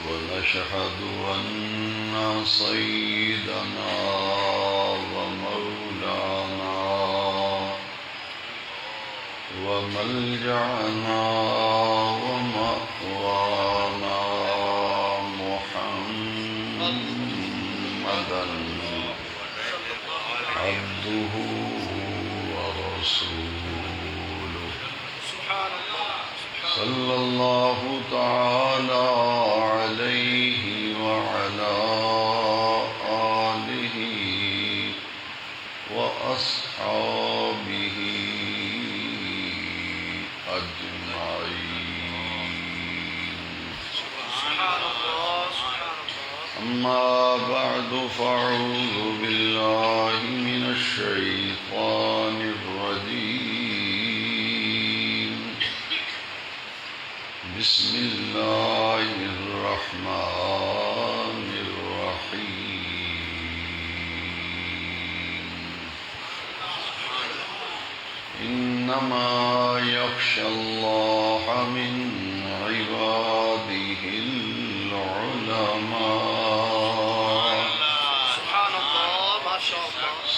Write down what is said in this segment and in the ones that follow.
ونشهد أن سيدنا ومولانا وملجأنا ومأوانا محمدا عبده ورسوله صلى الله تعالى عليه وعلى آله وأصحابه أجمعين. أما بعد فأعوذ بالله من الشيطان الرجيم. بسم الله الرحمن الرحيم. إنما يخشى الله من عباده العلماء.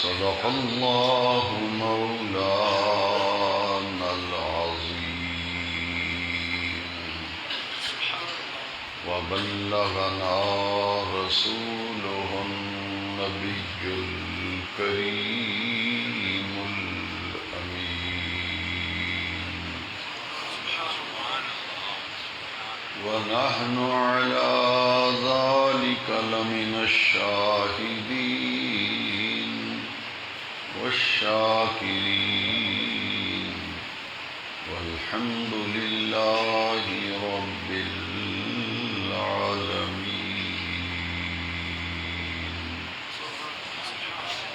صدق الله مولانا العظيم وبلغنا رسوله النبي الكريم الأمين. ونحن على ذلك لمن الشاهدين والشاكرين والحمد لله رب العالمين.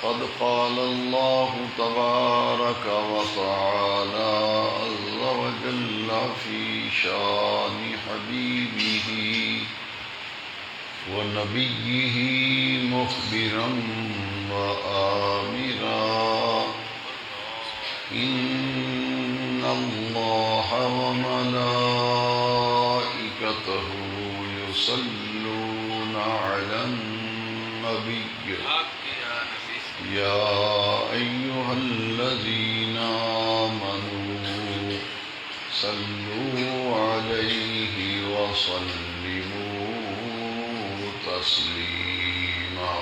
قد قال الله تبارك وتعالى عز وجل في شان حبيبه ونبيه مخبرا وآمرا: إن الله وملائكته يصلون على النبي يا أيها الذين آمنوا صلوا عليه وسلموا تسليما.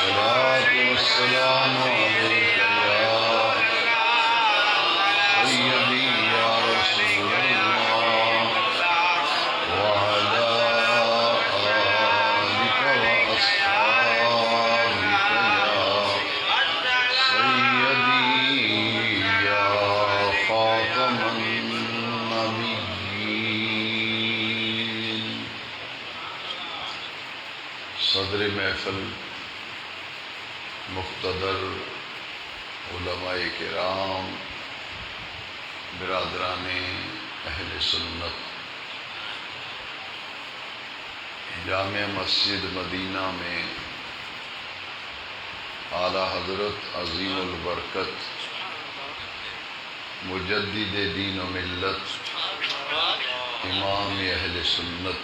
الصلاة والسلام عليك يا سيدي يا رسول الله وعلى آلك وأصحابك يا سيدي يا خاتم النبيين. صدر محفل، مقتدر علماء کرام، برادران اہل سنت، جامع مسجد مدینہ میں اعلیٰ حضرت عظیم البرکت مجدد دین و ملت، امام اہل سنت،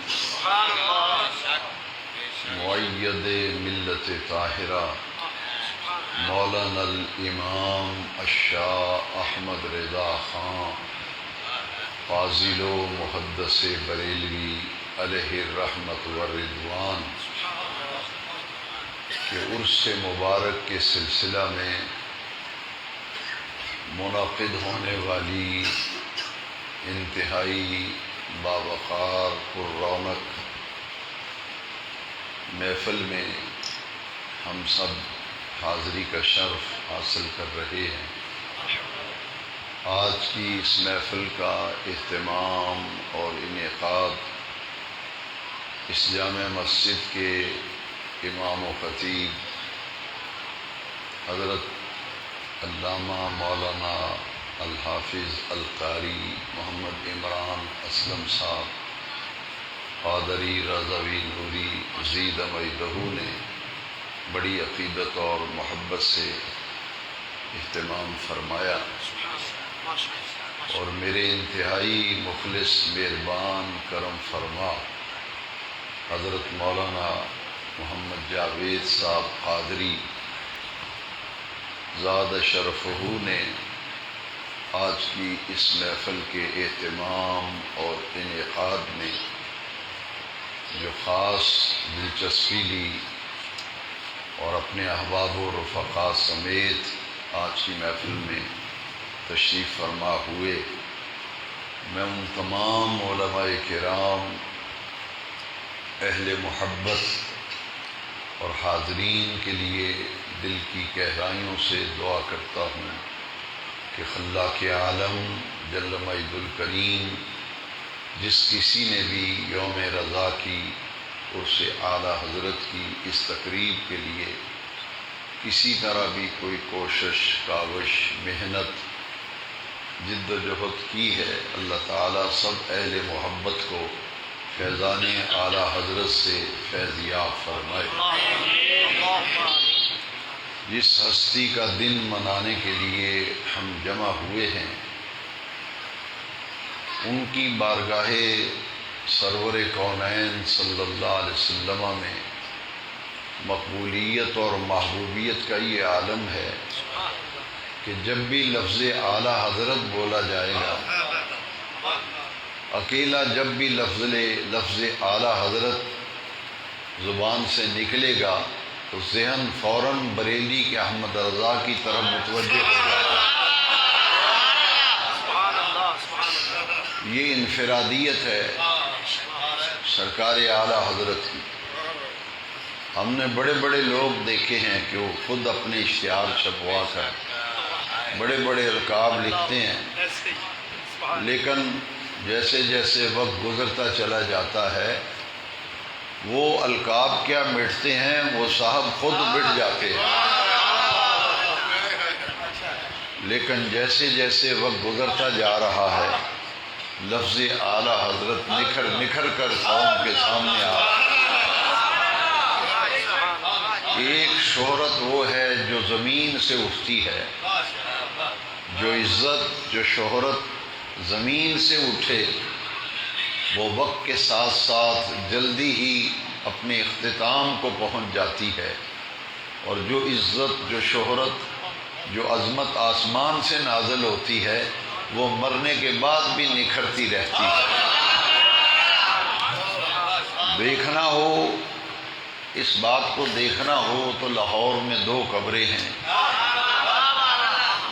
مؤید ملت طاہرہ، مولانا الامام الشاہ احمد رضا خان فاضل و محدث بریلوی علیہ الرحمت والرضوان کے عرس مبارک کے سلسلہ میں منعقد ہونے والی انتہائی باوقار پر رونق محفل میں ہم سب حاضری کا شرف حاصل کر رہے ہیں. آج کی اس محفل کا اہتمام اور انعقاد اس جامع مسجد کے امام و خطیب حضرت علامہ مولانا الحافظ القاری محمد عمران اسلم صاحب قادری رضوی نوری زید مجدہ نے بڑی عقیدت اور محبت سے اہتمام فرمایا. اور میرے انتہائی مخلص مہربان کرم فرما حضرت مولانا محمد جاوید صاحب قادری زاد شرفہ نے آج کی اس محفل کے اہتمام اور انعقاد میں جو خاص دلچسپی لی اور اپنے احباب و رفقاء سمیت آج کی محفل میں تشریف فرما ہوئے، میں ان تمام علماء کرام، اہل محبت اور حاضرین کے لیے دل کی گہرائیوں سے دعا کرتا ہوں کہ خلاق عالم جل مجد الکریم جس کسی نے بھی یوم رضا کی عرس اعلیٰ حضرت کی اس تقریب کے لیے کسی طرح بھی کوئی کوشش، کاوش، محنت، جد و جہد کی ہے، اللہ تعالیٰ سب اہل محبت کو فیضان اعلیٰ حضرت سے فیضیاب فرمائے۔ جس ہستی کا دن منانے کے لیے ہم جمع ہوئے ہیں، ان کی بارگاہ سرور کونین صلی اللہ علیہ وسلم میں مقبولیت اور محبوبیت کا یہ عالم ہے کہ جب بھی لفظ اعلیٰ حضرت بولا جائے گا، اکیلا جب بھی لفظ اعلیٰ حضرت زبان سے نکلے گا تو ذہن فوراً بریلی کے احمد رضا کی طرف متوجہ ہو جائے گا۔ یہ انفرادیت ہے سرکار اعلیٰ حضرت کی۔ ہم نے بڑے بڑے لوگ دیکھے ہیں کہ وہ خود اپنے اشتہار چھپوا کر بڑے بڑے القاب لکھتے ہیں، لیکن جیسے جیسے وقت گزرتا چلا جاتا ہے وہ القاب کیا مٹتے ہیں، وہ صاحب خود مٹ جاتے ہیں، لیکن جیسے جیسے وقت گزرتا جا رہا ہے لفظ اعلیٰ حضرت نکھر نکھر کر قوم کے سامنے آ رہا ہے۔ ایک شہرت وہ ہے جو زمین سے اٹھتی ہے، جو عزت، جو شہرت زمین سے اٹھے وہ وقت کے ساتھ ساتھ جلدی ہی اپنے اختتام کو پہنچ جاتی ہے، اور جو عزت، جو شہرت، جو عظمت آسمان سے نازل ہوتی ہے وہ مرنے کے بعد بھی نکھرتی رہتی ہے۔ دیکھنا ہو، اس بات کو دیکھنا ہو تو لاہور میں 2 قبریں ہیں،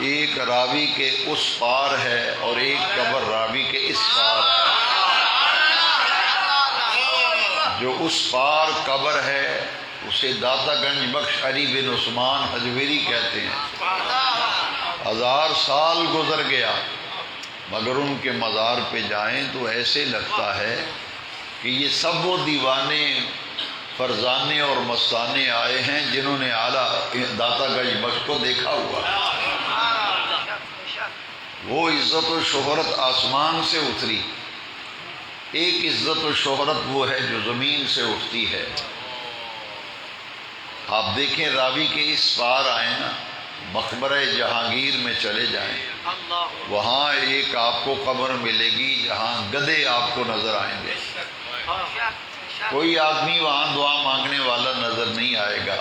ایک راوی کے اس پار ہے اور ایک قبر راوی کے اس پار ہے۔ جو اس پار قبر ہے اسے داتا گنج بخش علی بن عثمان حجویری کہتے ہیں۔ 1000 سال گزر گیا مگر ان کے مزار پہ جائیں تو ایسے لگتا ہے کہ یہ سب وہ دیوانے، فرزانے اور مستانے آئے ہیں جنہوں نے اعلیٰ داتا گنج بخش کو دیکھا ہوا ہے۔ وہ عزت و شہرت آسمان سے اتری، ایک عزت و شہرت وہ ہے جو زمین سے اٹھتی ہے۔ آپ دیکھیں راوی کے اس پار آئیں نا، مقبرہ جہانگیر میں چلے جائیں، وہاں ایک آپ کو قبر ملے گی جہاں گدھے آپ کو نظر آئیں گے، کوئی آدمی وہاں دعا مانگنے والا نظر نہیں آئے گا،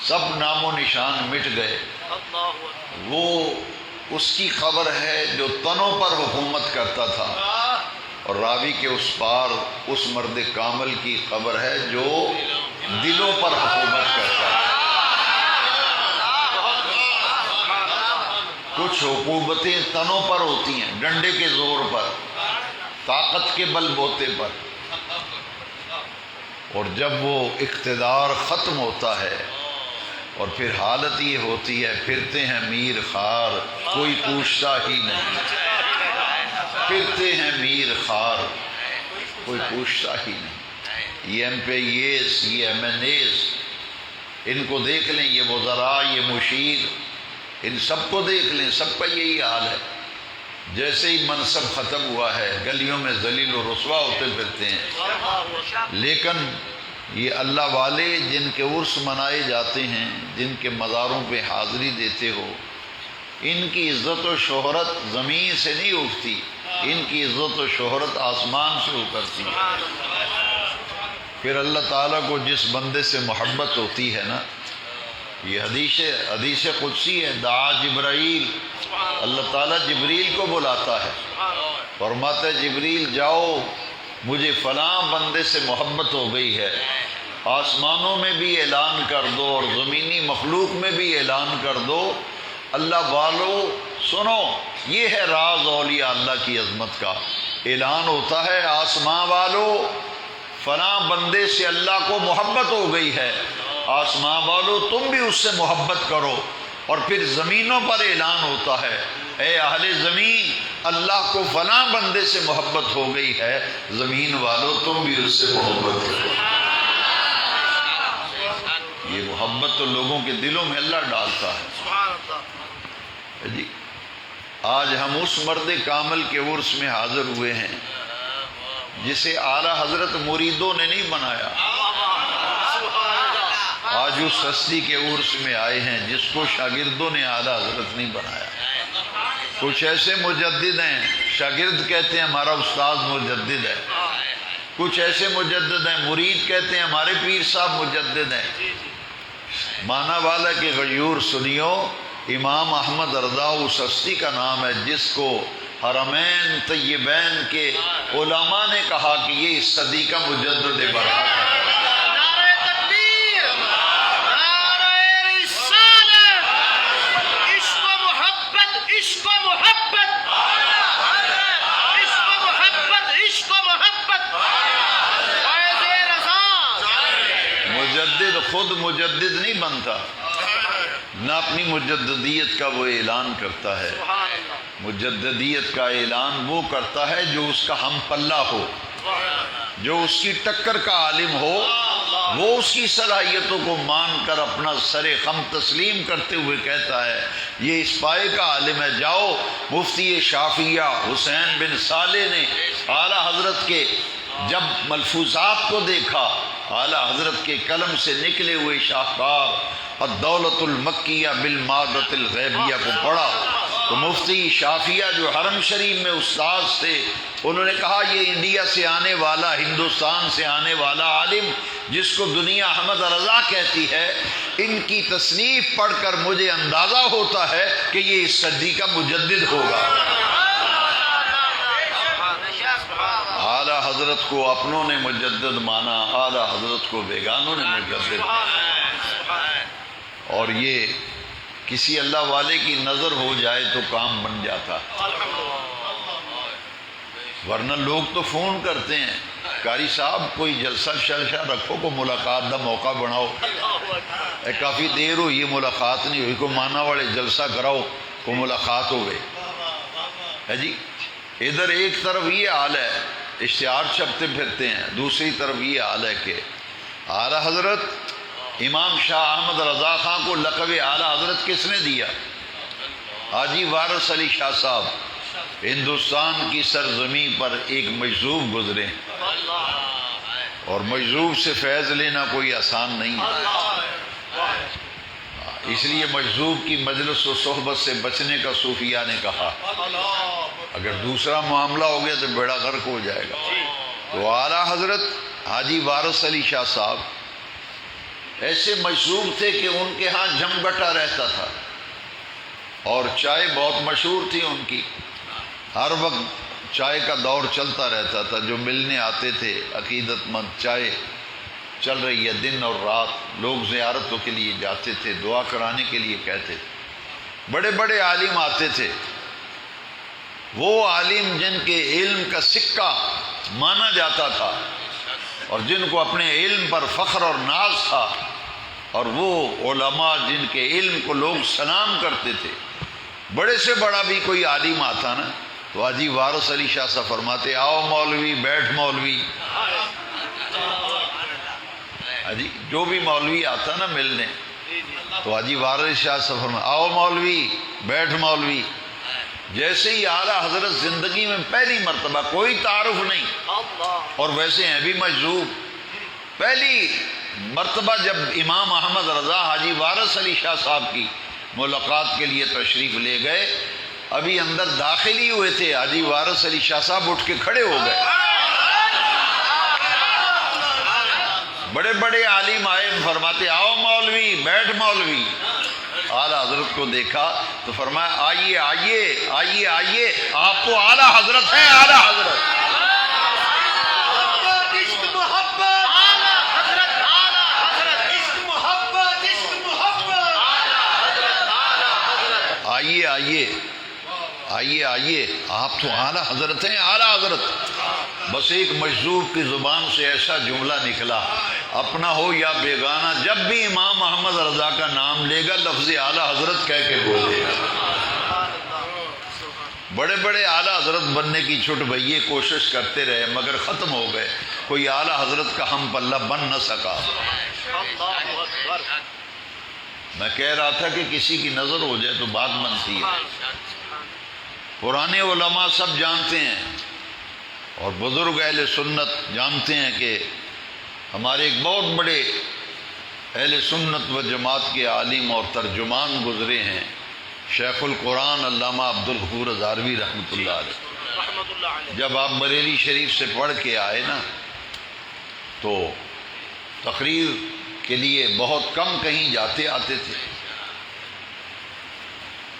سب نام و نشان مٹ گئے۔ وہ اس کی قبر ہے جو تنوں پر حکومت کرتا تھا، اور راوی کے اس پار اس مرد کامل کی قبر ہے جو دلوں پر حکومت کرتا ہے۔ کچھ حکومتیں تنوں پر ہوتی ہیں، ڈنڈے کے زور پر، طاقت کے بل بوتے پر، اور جب وہ اقتدار ختم ہوتا ہے اور پھر حالت یہ ہوتی ہے پھرتے ہیں میر خار کوئی پوچھتا ہی نہیں، پھرتے ہیں میر خار کوئی پوچھتا ہی نہیں۔ یہ ایم پی ایس، یہ ایم این ایس، ان کو دیکھ لیں، یہ وزراء، یہ مشیر، ان سب کو دیکھ لیں، سب کا یہی حال ہے۔ جیسے ہی منصب ختم ہوا ہے گلیوں میں ذلیل و رسوا ہوتے پھرتے ہیں، لیکن یہ اللہ والے جن کے عرس منائے جاتے ہیں، جن کے مزاروں پہ حاضری دیتے ہو، ان کی عزت و شہرت زمین سے نہیں اٹھتی، ان کی عزت و شہرت آسمان سے اترتی ہے۔ پھر اللہ تعالیٰ کو جس بندے سے محبت ہوتی ہے نا، یہ حدیث قدسی ہے، دعا جبرائیل، اللہ تعالیٰ جبریل کو بلاتا ہے، فرماتا ہے جبریل جاؤ، مجھے فلاں بندے سے محبت ہو گئی ہے، آسمانوں میں بھی اعلان کر دو اور زمینی مخلوق میں بھی اعلان کر دو، اللہ والو سنو، یہ ہے راز اولیاء اللہ کی عظمت کا۔ اعلان ہوتا ہے آسمان والو فلاں بندے سے اللہ کو محبت ہو گئی ہے، آسمان والو تم بھی اس سے محبت کرو، اور پھر زمینوں پر اعلان ہوتا ہے اے اہل زمین اللہ کو فلاں بندے سے محبت ہو گئی ہے، زمین والو تم بھی اس سے محبت کرو۔ یہ محبت تو لوگوں کے دلوں میں اللہ ڈالتا ہے جی۔ آج ہم اس مرد کامل کے عرس میں حاضر ہوئے ہیں جسے اعلیٰ حضرت مریدوں نے نہیں بنایا، آج اس ہستی کے عرس میں آئے ہیں جس کو شاگردوں نے اعلیٰ حضرت نہیں بنایا۔ کچھ ایسے مجدد ہیں، شاگرد کہتے ہیں ہمارا استاد مجدد ہے، کچھ ایسے مجدد ہیں مرید کہتے ہیں ہمارے پیر صاحب مجدد ہیں۔ مانا والا کے غیور سنیو، امام احمد رضا اس ہستی کا نام ہے جس کو حرمین طیبین کے علماء نے کہا کہ یہ اس صدی کا مجدد برحق ہے۔ مجدد خود مجدد نہیں بنتا، نہ اپنی مجددیت کا وہ اعلان کرتا ہے، مجددیت کا اعلان وہ کرتا ہے جو اس کا ہم پلہ ہو، جو اس کی ٹکر کا عالم ہو، وہ اس کی صلاحیتوں کو مان کر اپنا سر خم تسلیم کرتے ہوئے کہتا ہے یہ اس پائے کا عالم ہے۔ جاؤ مفتی شافعیہ حسین بن صالح نے اعلیٰ حضرت کے جب ملفوظات کو دیکھا، اعلیٰ حضرت کے قلم سے نکلے ہوئے شاہکار الدولت المکیہ بالمادۃ الغیبیہ کو پڑھا تو مفتی شافعیہ جو حرم شریف میں استاد تھے انہوں نے کہا یہ انڈیا سے آنے والا، ہندوستان سے آنے والا عالم جس کو دنیا احمد رضا کہتی ہے، ان کی تصنیف پڑھ کر مجھے اندازہ ہوتا ہے کہ یہ اس صدی کا مجدد ہوگا۔ اعلیٰ حضرت کو اپنوں نے مجدد مانا، اعلیٰ حضرت کو بیگانوں نے مجدد مانا، اور یہ کسی اللہ والے کی نظر ہو جائے تو کام بن جاتا، ورنہ لوگ تو فون کرتے ہیں قاری صاحب کوئی جلسہ شلشہ رکھو، کو ملاقات دا موقع بناؤ، کافی دیر ہوئی ملاقات نہیں ہوئی، کو مانا والے جلسہ کراؤ کو ملاقات ہو گئی ہے جی۔ ادھر ایک طرف یہ حال ہے اشتہار چھپتے پھرتے ہیں، دوسری طرف یہ حال ہے کہ اعلیٰ حضرت امام شاہ احمد رضا خان کو لقب اعلیٰ حضرت کس نے دیا؟ حاجی وارث علی شاہ صاحب ہندوستان کی سرزمین پر ایک مجذوب گزرے، اور مجذوب سے فیض لینا کوئی آسان نہیں ہے، اس لیے مجذوب کی مجلس و صحبت سے بچنے کا صوفیہ نے کہا، اگر دوسرا معاملہ ہو گیا تو بیڑا غرق ہو جائے گا۔ تو اعلیٰ حضرت حاجی وارث علی شاہ صاحب ایسے مجذوب تھے کہ ان کے ہاں جم بٹا رہتا تھا، اور چائے بہت مشہور تھی ان کی، ہر وقت چائے کا دور چلتا رہتا تھا، جو ملنے آتے تھے عقیدت مند چائے چل رہی ہے دن اور رات، لوگ زیارتوں کے لیے جاتے تھے، دعا کرانے کے لیے کہتے تھے، بڑے بڑے عالم آتے تھے، وہ عالم جن کے علم کا سکہ مانا جاتا تھا اور جن کو اپنے علم پر فخر اور ناز تھا، اور وہ علماء جن کے علم کو لوگ سلام کرتے تھے، بڑے سے بڑا بھی کوئی عالم آتا نا تو حاجی وارث علی شاہ صاحب فرماتے آؤ مولوی، بیٹھ مولوی، حاجی جو بھی مولوی آتا نا ملنے تو حاجی وارث شاہ صاحب فرماتے آؤ مولوی، بیٹھ مولوی۔ جیسے ہی اعلیٰ حضرت زندگی میں پہلی مرتبہ، کوئی تعارف نہیں اور ویسے ہیں بھی مجذوب، پہلی مرتبہ جب امام احمد رضا حاجی وارث علی شاہ صاحب کی ملاقات کے لیے تشریف لے گئے. ابھی اندر داخل ہی ہوئے تھے، حاجی وارث علی شاہ صاحب اٹھ کے کھڑے ہو گئے. بڑے بڑے عالم آئے، فرماتے آؤ مولوی، بیٹھ مولوی. اعلیٰ حضرت کو دیکھا تو فرمایا آئیے آئیے آئیے آئیے، آپ تو اعلیٰ حضرت ہیں، اعلیٰ حضرت. آئیے آئیے آئیے آئیے، آپ تو اعلیٰ حضرت ہیں، اعلیٰ حضرت. بس ایک مجذوب کی زبان سے ایسا جملہ نکلا، اپنا ہو یا بیگانہ، جب بھی امام محمد رضا کا نام لے گا لفظ اعلیٰ حضرت کہہ کے بولے گا. بڑے بڑے اعلیٰ حضرت بننے کی چھٹ بھئیے کوشش کرتے رہے مگر ختم ہو گئے، کوئی اعلیٰ حضرت کا ہم پلہ بن نہ سکا. میں کہہ رہا تھا کہ کسی کی نظر ہو جائے تو بات بنتی ہے. پرانے علماء سب جانتے ہیں اور بزرگ اہل سنت جانتے ہیں کہ ہمارے ایک بہت بڑے اہل سنت و جماعت کے عالم اور ترجمان گزرے ہیں، شیخ القرآن علامہ عبدالغفور ہزاروی رحمۃ اللہ علیہ. جب آپ بریلی شریف سے پڑھ کے آئے نا تو تقریر کے لیے بہت کم کہیں جاتے آتے تھے،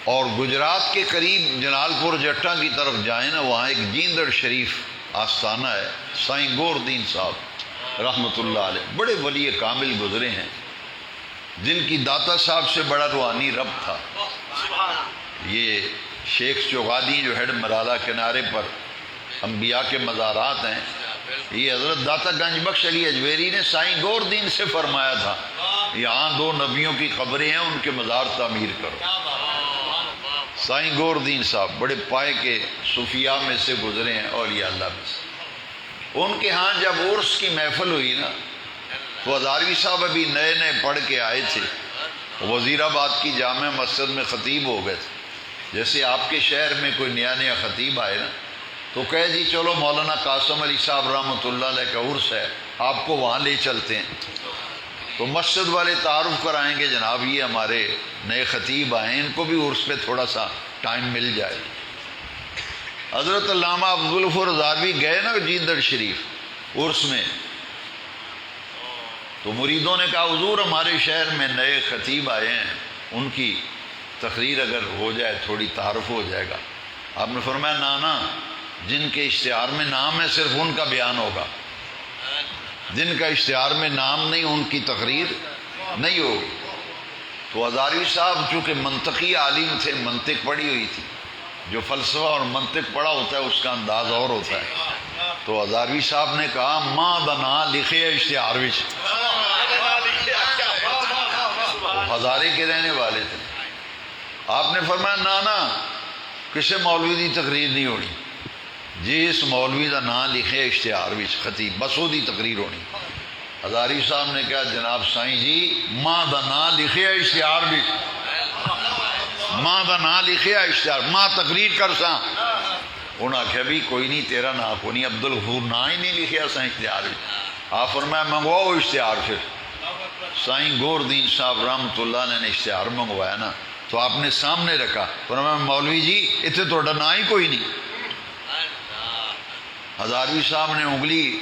اور گجرات کے قریب جلال پور جٹا کی طرف جائیں نا، وہاں ایک جیندڑ شریف آستانہ ہے، سائیں گور دین صاحب رحمۃ اللہ علیہ، بڑے ولی کامل گزرے ہیں جن کی داتا صاحب سے بڑا روحانی ربط تھا. یہ شیخ چوغالی جو ہیڈ مرالہ کنارے پر انبیاء کے مزارات ہیں، یہ حضرت داتا گنج بخش علی اجویری نے سائیں گور دین سے فرمایا تھا یہاں 2 نبیوں کی قبریں ہیں، ان کے مزار تعمیر کرو. سائیں گور دین صاحب بڑے پائے کے صوفیاء میں سے گزرے ہیں، اولیاء اللہ میں سے. ان کے ہاں جب عرس کی محفل ہوئی نا تو ہزاروی صاحب ابھی نئے نئے پڑھ کے آئے تھے، وزیر آباد کی جامع مسجد میں خطیب ہو گئے تھے. جیسے آپ کے شہر میں کوئی نیا خطیب آئے نا تو کہے جی چلو مولانا قاسم علی صاحب رحمۃ اللہ علیہ کا عرس ہے، آپ کو وہاں لے چلتے ہیں. تو مسجد والے تعارف کرائیں گے جناب یہ ہمارے نئے خطیب آئے ہیں، ان کو بھی عرس پہ تھوڑا سا ٹائم مل جائے. حضرت علامہ عبدالغفور ہزاروی گئے نا جیندڑ شریف عرس میں، تو مریدوں نے کہا حضور ہمارے شہر میں نئے خطیب آئے ہیں، ان کی تقریر اگر ہو جائے تھوڑی تعارف ہو جائے گا. آپ نے فرمایا نانا، جن کے اشتہار میں نام ہے صرف ان کا بیان ہوگا، جن کا اشتہار میں نام نہیں ان کی تقریر نہیں ہوگی. تو ہزاروی صاحب چونکہ منطقی عالم تھے، منطق پڑھی ہوئی تھی، جو فلسفہ اور منطق پڑھا ہوتا ہے اس کا انداز اور ہوتا ہے. تو ہزاروی صاحب نے کہا ماں دا نا لکھے اشتہار وچ. ہزارے کے رہنے والے تھے. آپ نے فرمایا نانا کسے مولوی دی تقریر نہیں ہونی، جس مولوی دا نام لکھے اشتہار وچ خطیب بس وہ دی تقریر ہونی. ہزاری صاحب نے کہا جناب سائیں جی ماں دا نام لکھے اشتہار وچ، ماں دا نام لکھے اشتہار، ماں تقریر کر سا. انہاں کہا بھی کوئی نہیں تیرا نام کو نہیں، عبدالغفور نام ہی نہیں لکھیا سائیں اشتہار وچ. آپ فرمایا منگواؤ اشتہار. پھر سائیں گور دین صاحب رحمۃ اللہ علیہ نے اشتہار منگوایا نا تو آپ نے سامنے رکھا، فرمایا مولوی جی اتنے تھوڑا نام ہی کوئی نہیں. ہزاروی صاحب نے انگلی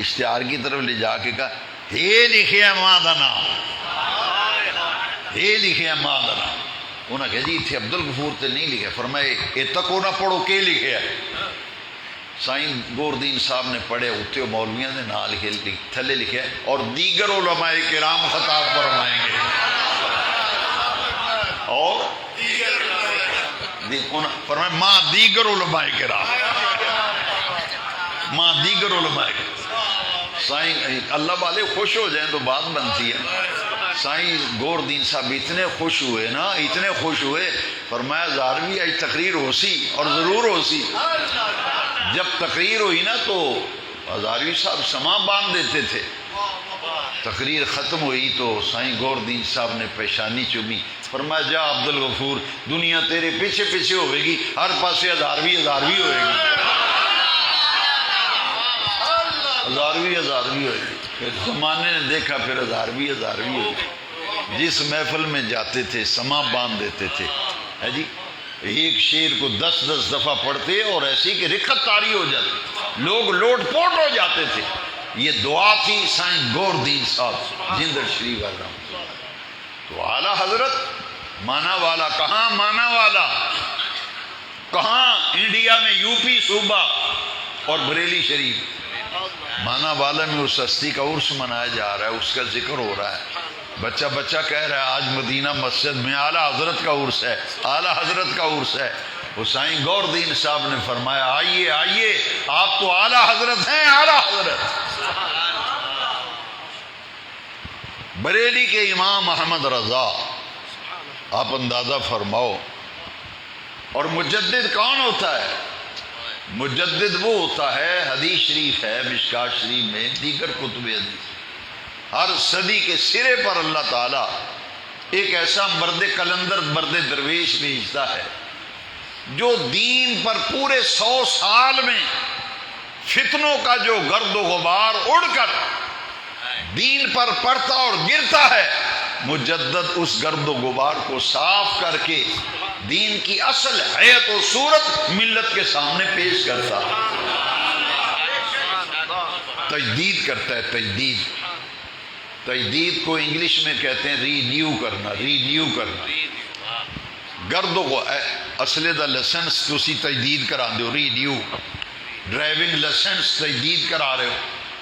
اشتہار کی طرف لے جا کے کہا یہ لکھے ہے ماں دا نام، یہ لکھے ہے ماں دا نام. انہوں نے کہا جی اتنے عبدالغفور تے نہیں لکھے. فرمایا یہ تک نہ پڑھو کہ لکھے ہے. سائیں گور دین صاحب نے پڑھے اتنے مولویاں نے نام لکھے تھلے لکھے اور دیگر علماء کرام خطاب فرمائیں گے. اور فرمایا ماں دیگر علماء کرام، ماں دیگر علماء کرام. سائیں اللہ والے خوش ہو جائیں تو بات بنتی ہے. سائیں گور دین صاحب اتنے خوش ہوئے نا، اتنے خوش ہوئے، فرمایا ہزاروی آج تقریر ہو سی اور ضرور ہو سی. جب تقریر ہوئی نا تو ہزاروی صاحب سما باندھ دیتے تھے. تقریر ختم ہوئی تو سائیں گور دین صاحب نے پیشانی چومی، فرمایا جا عبدالغفور دنیا تیرے پیچھے پیچھے ہوئے گی، ہر پاسے ہزاروی ہزاروی ہوئے گی، ہزاروی ہزاروی ہوئے گی. پھر زمانے نے دیکھا پھر ہزاروی ہزاروی ہوئے گی. جس محفل میں جاتے تھے سما باندھ دیتے تھے، ہے جی، ایک شعر کو 10 دفعہ پڑھتے اور ایسی کہ رکت طاری ہو جاتی، لوگ لوٹ پوٹ ہو جاتے تھے۔ یہ دعا تھی سائیں گور دین صاحب جندر شریف والا۔ تو اعلیٰ حضرت مانا والا کہاں، مانا والا کہاں، انڈیا میں یو پی صوبہ اور بریلی شریف، مانا والا میں اس ہستی کا عرس منایا جا رہا ہے، اس کا ذکر ہو رہا ہے۔ بچہ بچہ کہہ رہا ہے آج مدینہ مسجد میں اعلیٰ حضرت کا عرس ہے، اعلیٰ حضرت کا عرس ہے۔ حسین گور دین صاحب نے فرمایا آئیے آئیے، آپ تو اعلیٰ حضرت ہیں، اعلیٰ حضرت۔ بریلی کے امام احمد رضا، آپ اندازہ فرماؤ، اور مجدد کون ہوتا ہے؟ مجدد وہ ہوتا ہے، حدیث شریف ہے مشکات شریف میں، دیگر کتب حدیث، ہر صدی کے سرے پر اللہ تعالیٰ ایک ایسا مرد کلندر، مرد درویش بھیجتا ہے جو دین پر پورے 100 سال میں فتنوں کا جو گرد و غبار اڑ کر دین پر پڑتا اور گرتا ہے، مجدد اس گرد و غبار کو صاف کر کے دین کی اصل حیت و صورت ملت کے سامنے پیش کرتا ہے، تجدید کرتا ہے۔ تجدید کو انگلش میں کہتے ہیں رینیو کرنا، رینیو کرنا۔ گردوں کو اصلے دا لائسنس تسی تجدید کرا دیو، رینیو، ڈرائیونگ لائسنس تجدید کرا رہے ہو،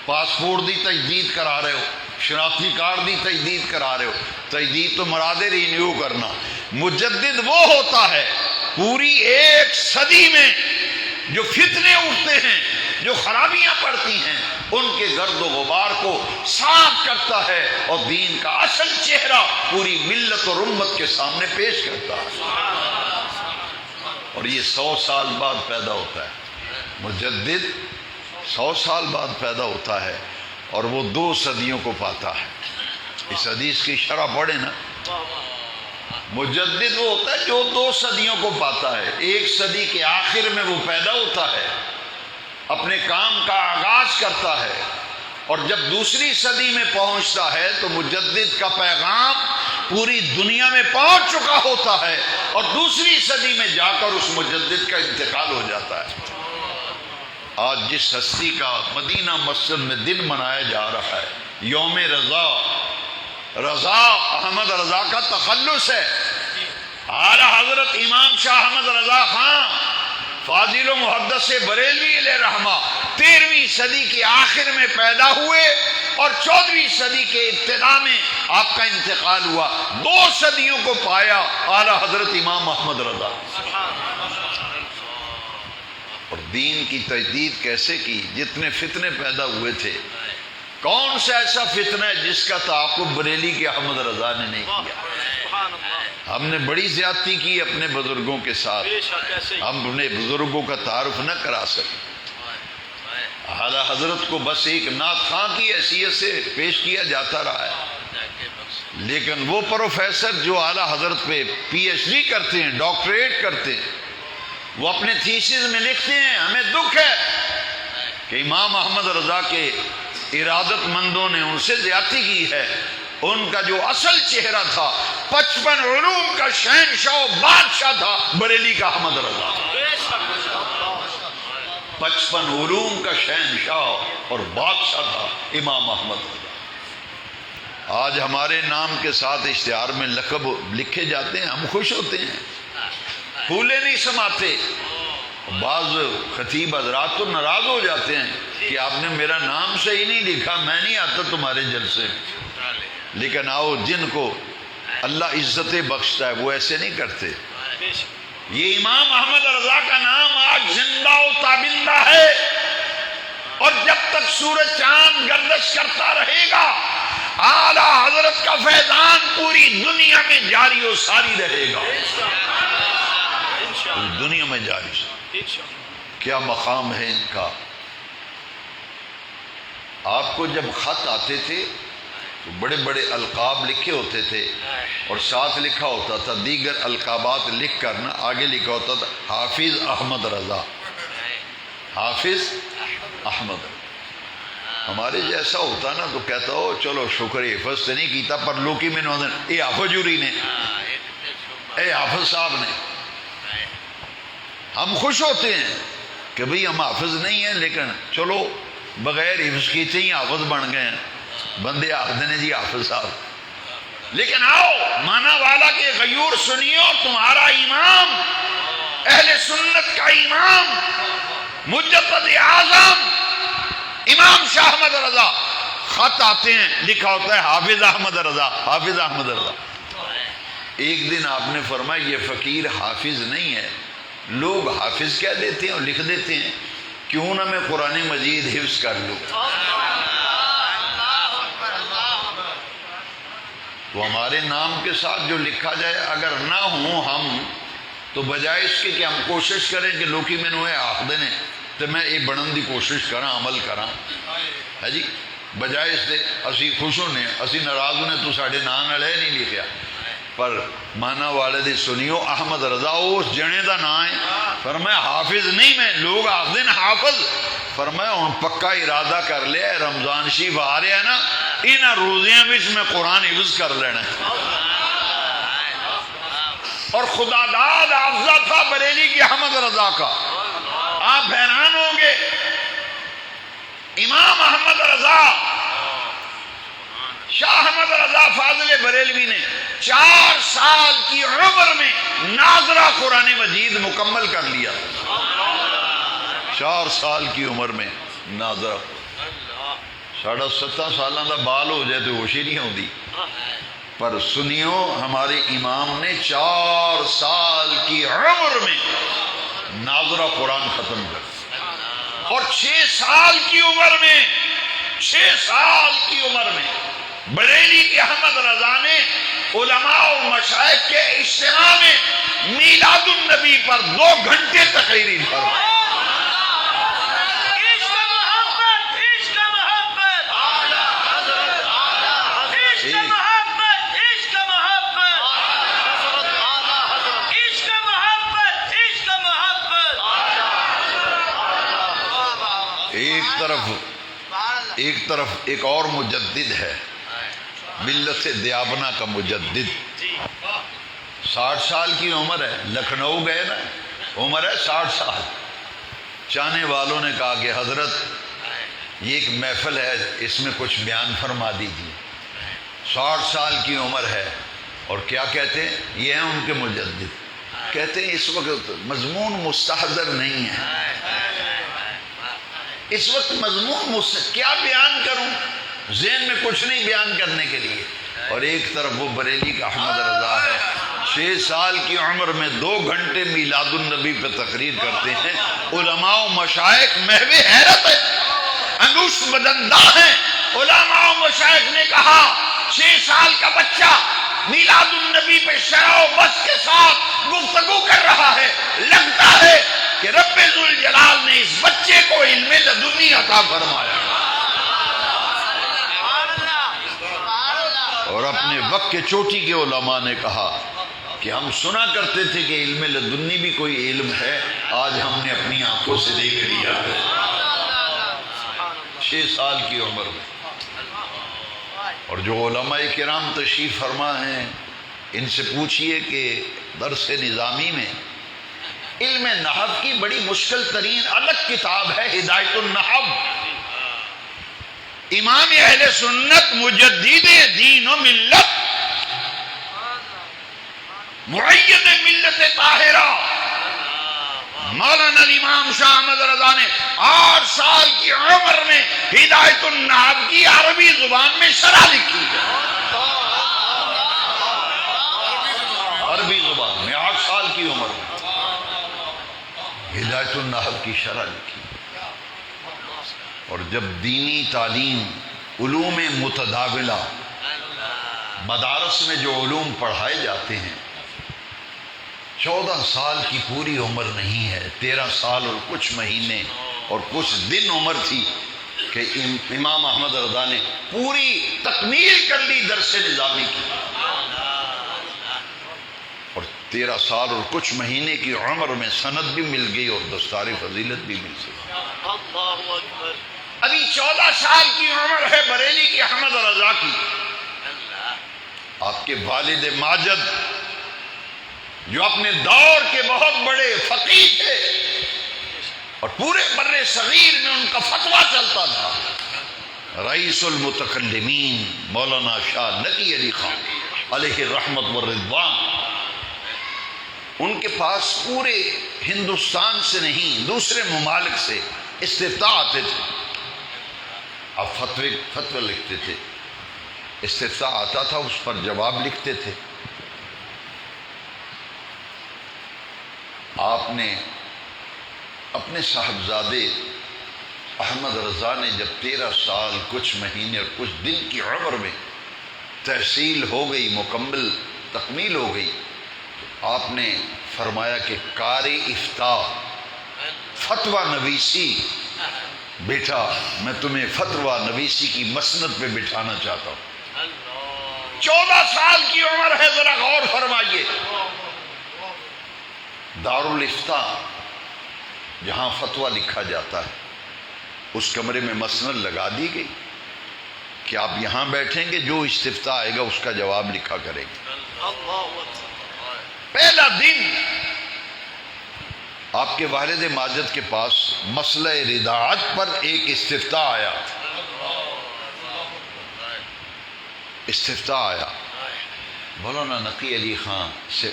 پاسپورٹ دی تجدید کرا رہے ہو، شناختی کارڈ دی تجدید کرا رہے ہو۔ تجدید تو مراد ہے رینیو کرنا۔ مجدد وہ ہوتا ہے پوری ایک صدی میں جو فتنے اٹھتے ہیں، جو خرابیاں پڑتی ہیں، ان کے گرد و غبار کو صاف کرتا ہے اور دین کا اصل چہرہ پوری ملت اور امت کے سامنے پیش کرتا ہے۔ اور یہ 100 سال بعد پیدا ہوتا ہے، مجدد 100 سال بعد پیدا ہوتا ہے، اور وہ 2 صدیوں کو پاتا ہے۔ اس حدیث کی شرح پڑھیں نا، مجدد وہ ہوتا ہے جو 2 صدیوں کو پاتا ہے۔ ایک صدی کے آخر میں وہ پیدا ہوتا ہے، اپنے کام کا آغاز کرتا ہے، اور جب دوسری صدی میں پہنچتا ہے تو مجدد کا پیغام پوری دنیا میں پہنچ چکا ہوتا ہے، اور دوسری صدی میں جا کر اس مجدد کا انتقال ہو جاتا ہے۔ آج جس ہستی کا مدینہ مسجد میں دن منایا جا رہا ہے، یوم رضا احمد رضا کا تخلص ہے۔ اعلیٰ حضرت امام شاہ احمد رضا خان فاضل و محدث بریلوی علیہ رحمہ 13ویں صدی کے آخر میں پیدا ہوئے، اور 14ویں صدی کے ابتدا میں آپ کا انتقال ہوا۔ 2 صدیوں کو پایا اعلیٰ حضرت امام احمد رضا۔ اور دین کی تجدید کیسے کی؟ جتنے فتنے پیدا ہوئے تھے، کون سا ایسا فتنہ ہے جس کا تعاقب بریلی کے احمد رضا نے نہیں کیا؟ ہم نے بڑی زیادتی کی اپنے بزرگوں کے ساتھ، ہم اپنے بزرگوں کا تعارف نہ کرا سکے۔ اعلیٰ حضرت کو بس ایک نعت خواں کی حیثیت سے پیش کیا جاتا رہا ہے، لیکن وہ پروفیسر جو اعلیٰ حضرت پہ پی ایچ ڈی کرتے ہیں، ڈاکٹریٹ کرتے ہیں، وہ اپنے تھیسس میں لکھتے ہیں ہمیں دکھ ہے کہ امام احمد رضا کے ارادت مندوں نے ان سے زیادتی کی ہے۔ ان کا جو اصل چہرہ تھا، 55 علوم کا شہنشاہ بادشاہ تھا، بریلی کا احمد رضا۔ 55 علوم کا شہنشاہ اور بادشاہ تھا امام احمد رضا۔ آج ہمارے نام کے ساتھ اشتہار میں لقب لکھے جاتے ہیں، ہم خوش ہوتے ہیں، پھولے نہیں سماتے۔ بعض خطیب حضرات تو ناراض ہو جاتے ہیں کہ آپ نے میرا نام صحیح نہیں لکھا، میں نہیں آتا تمہارے جلسے میں۔ لیکن آؤ، جن کو اللہ عزتیں بخشتا ہے وہ ایسے نہیں کرتے۔ یہ امام احمد رضا کا نام آج زندہ و تابندہ ہے، اور جب تک سورج چاند گردش کرتا رہے گا، اعلیٰ حضرت کا فیضان پوری دنیا میں جاری و ساری رہے گا، پوری دنیا میں جاری۔ کیا مقام ہے ان کا! آپ کو جب خط آتے تھے تو بڑے بڑے القاب لکھے ہوتے تھے، اور ساتھ لکھا ہوتا تھا دیگر القابات لکھ کر نا، آگے لکھا ہوتا تھا حافظ احمد رضا، حافظ احمد رضا۔ ہمارے جیسا ہوتا نا تو کہتا ہو چلو شکر حفظ سے نہیں کیتا پر لوکی میں نوندن اے حافظ جوری نے اے حافظ صاحب نے. ہم خوش ہوتے ہیں کہ بھئی ہم حافظ نہیں ہیں لیکن چلو بغیر حفظ کیتے ہی حافظ بن گئے ہیں. بندے آخر نے جی حافظ صاحب. لیکن آؤ مانا والا کے غیور سنیو. تمہارا امام اہل سنت کا امام مجدد اعظم امام شاہ احمد رضا خط آتے ہیں لکھا ہوتا ہے حافظ احمد رضا حافظ احمد رضا. ایک دن آپ نے فرمایا یہ فقیر حافظ نہیں ہے. لوگ حافظ کہہ دیتے ہیں اور لکھ دیتے ہیں کیوں نہ میں قرآن مجید حفظ کر لوں. تو ہمارے نام کے ساتھ جو لکھا جائے اگر نہ ہوں ہم تو بجائے اس کے کہ ہم کوشش کریں کہ لوکی میں نوے آخ دینے تو میں یہ بڑھن دی کوشش کراں عمل کراں ہے جی. بجائے اس دے اسی خوش ہونے اسی ناراض ہونے تو ساڑھے نام نالے نہیں لکھیا. پر مانا والے دی سنیو احمد رضا اس جنے دا نام ہے. فرمایا حافظ نہیں میں لوگ آخ دین حافظ. فرمایا ہن پکا ارادہ کر لیا رمضان شریف آ رہا ہے نا انہاں روزیاں وچ میں قرآن حفظ کر لینا. اور خدا داد حافظہ تھا بریلی کی احمد رضا کا. آپ حیران ہوں گے امام احمد رضا شاہ احمد رضا فاضل بریلوی نے 4 سال کی عمر میں ناظرہ قرآن مجید مکمل کر لیا. 4 سال کی عمر میں ناظرہ. 7.5 سالہ دا بال ہو جائے تو ہوش ہی نہیں ہوتی. پر سنیو ہمارے امام نے 4 سال کی عمر میں ناظرہ قرآن ختم کر. اور 6 سال کی عمر میں 6 سال کی عمر میں بریلی کے احمد رضا نے علماء اور مشائخ کے اجتماع میں میلاد النبی پر 2 گھنٹے تقریر فرمائی. ایک طرف ایک اور مجدد ہے ملت دیابنا کا مجدد. 60 سال کی عمر ہے. لکھنؤ گئے نا عمر ہے 60 سال. چاہنے والوں نے کہا کہ حضرت یہ ایک محفل ہے اس میں کچھ بیان فرما دیجیے. 60 سال کی عمر ہے اور کیا کہتے ہیں یہ ہیں ان کے مجدد. کہتے ہیں اس وقت مضمون مستحضر نہیں ہے. اس وقت مضمون کیا بیان کروں ذہن میں کچھ نہیں بیان کرنے کے لیے. اور ایک طرف وہ بریلی کا احمد رضا ہے 6 سال کی عمر میں 2 گھنٹے میلاد النبی پہ تقریر کرتے ہیں. علماء و مشائخ محو حیرت ہے انگوش بدندہ ہیں. علماء و مشائخ نے کہا 6 سال کا بچہ میلاد النبی پہ شرح و بس کے ساتھ گفتگو کر رہا ہے. لگتا ہے کہ رب ذوالجلال نے اس بچے کو علم لدنی عطا فرمایا. اور اپنے وقت کے چوٹی کے علماء نے کہا کہ ہم سنا کرتے تھے کہ علم لدنی بھی کوئی علم ہے آج ہم نے اپنی آنکھوں سے دیکھ لیا ہے. 6 سال کی عمر میں. اور جو علماء کرام تشریف فرما ہیں ان سے پوچھئے کہ درس نظامی میں علم نحو کی بڑی مشکل ترین الگ کتاب ہے ہدایت النحو. امام اہل سنت مجدد دین و ملت معید ملت طاہرہ مولانا الامام شاہ احمد رضا نے 8 سال کی عمر میں ہدایت النحو کی عربی زبان میں شرح لکھی ہے. عربی زبان میں 8 سال کی عمر میں ہدایت النحو کی شرح لکھی. اور جب دینی تعلیم علوم متداولہ مدارس میں جو علوم پڑھائے جاتے ہیں 14 سال کی پوری عمر نہیں ہے 13 سال اور کچھ مہینے اور کچھ دن عمر تھی کہ امام احمد رضا نے پوری تکمیل کر لی درس نظامی کی. اور 13 سال اور کچھ مہینے کی عمر میں سند بھی مل گئی اور دستار فضیلت بھی مل گئی. ابھی 14 سال کی عمر ہے بریلی کی احمد رضا کی. آپ کے والد ماجد جو اپنے دور کے بہت بڑے فقیہ تھے اور پورے بر صغیر میں ان کا فتویٰ چلتا تھا، رئیس المتکلمین مولانا شاہ نقی علی خان علیہ الرحمت والرضوان، ان کے پاس پورے ہندوستان سے نہیں دوسرے ممالک سے استفتاء آتے تھے. آپ فتوے لکھتے تھے، استفتاء آتا تھا، اس پر جواب لکھتے تھے. آپ نے اپنے صاحبزادے احمد رضا نے جب 13 سال کچھ مہینے اور کچھ دن کی عمر میں تحصیل ہو گئی، مکمل تکمیل ہو گئی، تو آپ نے فرمایا کہ قاری افتاء فتویٰ نویسی، بیٹا میں تمہیں فتویٰ نویسی کی مسند پہ بٹھانا چاہتا ہوں. 14 سال کی عمر ہے، ذرا غور فرمائیے. دارالافتاء جہاں فتویٰ لکھا جاتا ہے اس کمرے میں مسند لگا دی گئی کہ آپ یہاں بیٹھیں گے، جو استفتاء آئے گا اس کا جواب لکھا کریں گے. پہلا دن آپ کے والد ماجد کے پاس مسئلہ رداعت پر ایک استفتاء آیا. استفتاء آیا، مولانا نقی علی خان سے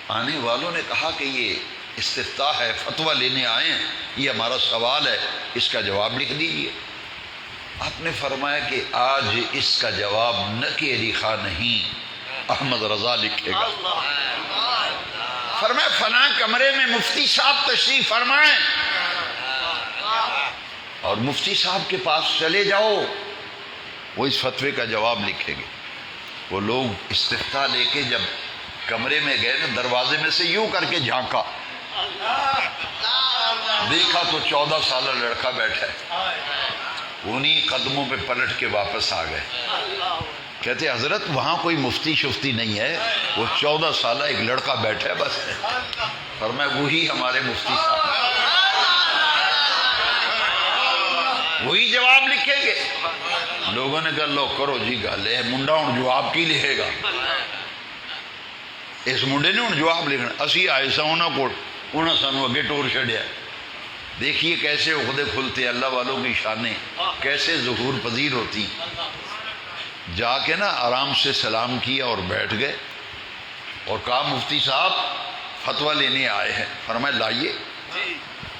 آنے والوں نے کہا کہ یہ استفتاء ہے، فتویٰ لینے آئے ہیں، یہ ہمارا سوال ہے، اس کا جواب لکھ دیجئے. آپ نے فرمایا کہ آج اس کا جواب نقی علی خان نہیں، احمد رضا لکھے گا. فرمایا فلاں کمرے میں مفتی صاحب تشریف فرمائیں اور مفتی صاحب کے پاس چلے جاؤ، وہ اس فتوے کا جواب لکھیں گے. وہ لوگ استفتاء لے کے جب کمرے میں گئے نا، دروازے میں سے یوں کر کے جھانکا، دیکھا تو 14 سالہ لڑکا بیٹھا ہے. انہی قدموں پہ پلٹ کے واپس آ گئے. کہتے حضرت وہاں کوئی مفتی شفتی نہیں ہے، وہ 14 سالہ ایک لڑکا بیٹھا ہے بس. فرمایا وہی ہمارے مفتی صاحب، وہی جواب لکھیں گے. لوگوں نے کہا لو کرو جی گل ہے، منڈا ہوں جواب کی لکھے گا، اس منڈے نے ہوں جواب لکھنا. اسی آئے سا انہوں کو، انہوں سانو اگے ٹور چھڑیا. دیکھیے کیسے عقدے کھلتے، اللہ والوں کی شانیں کیسے ظہور پذیر ہوتی. جا کے نا آرام سے سلام کیا اور بیٹھ گئے اور کہا مفتی صاحب فتویٰ لینے آئے ہیں. فرمایا لائیے،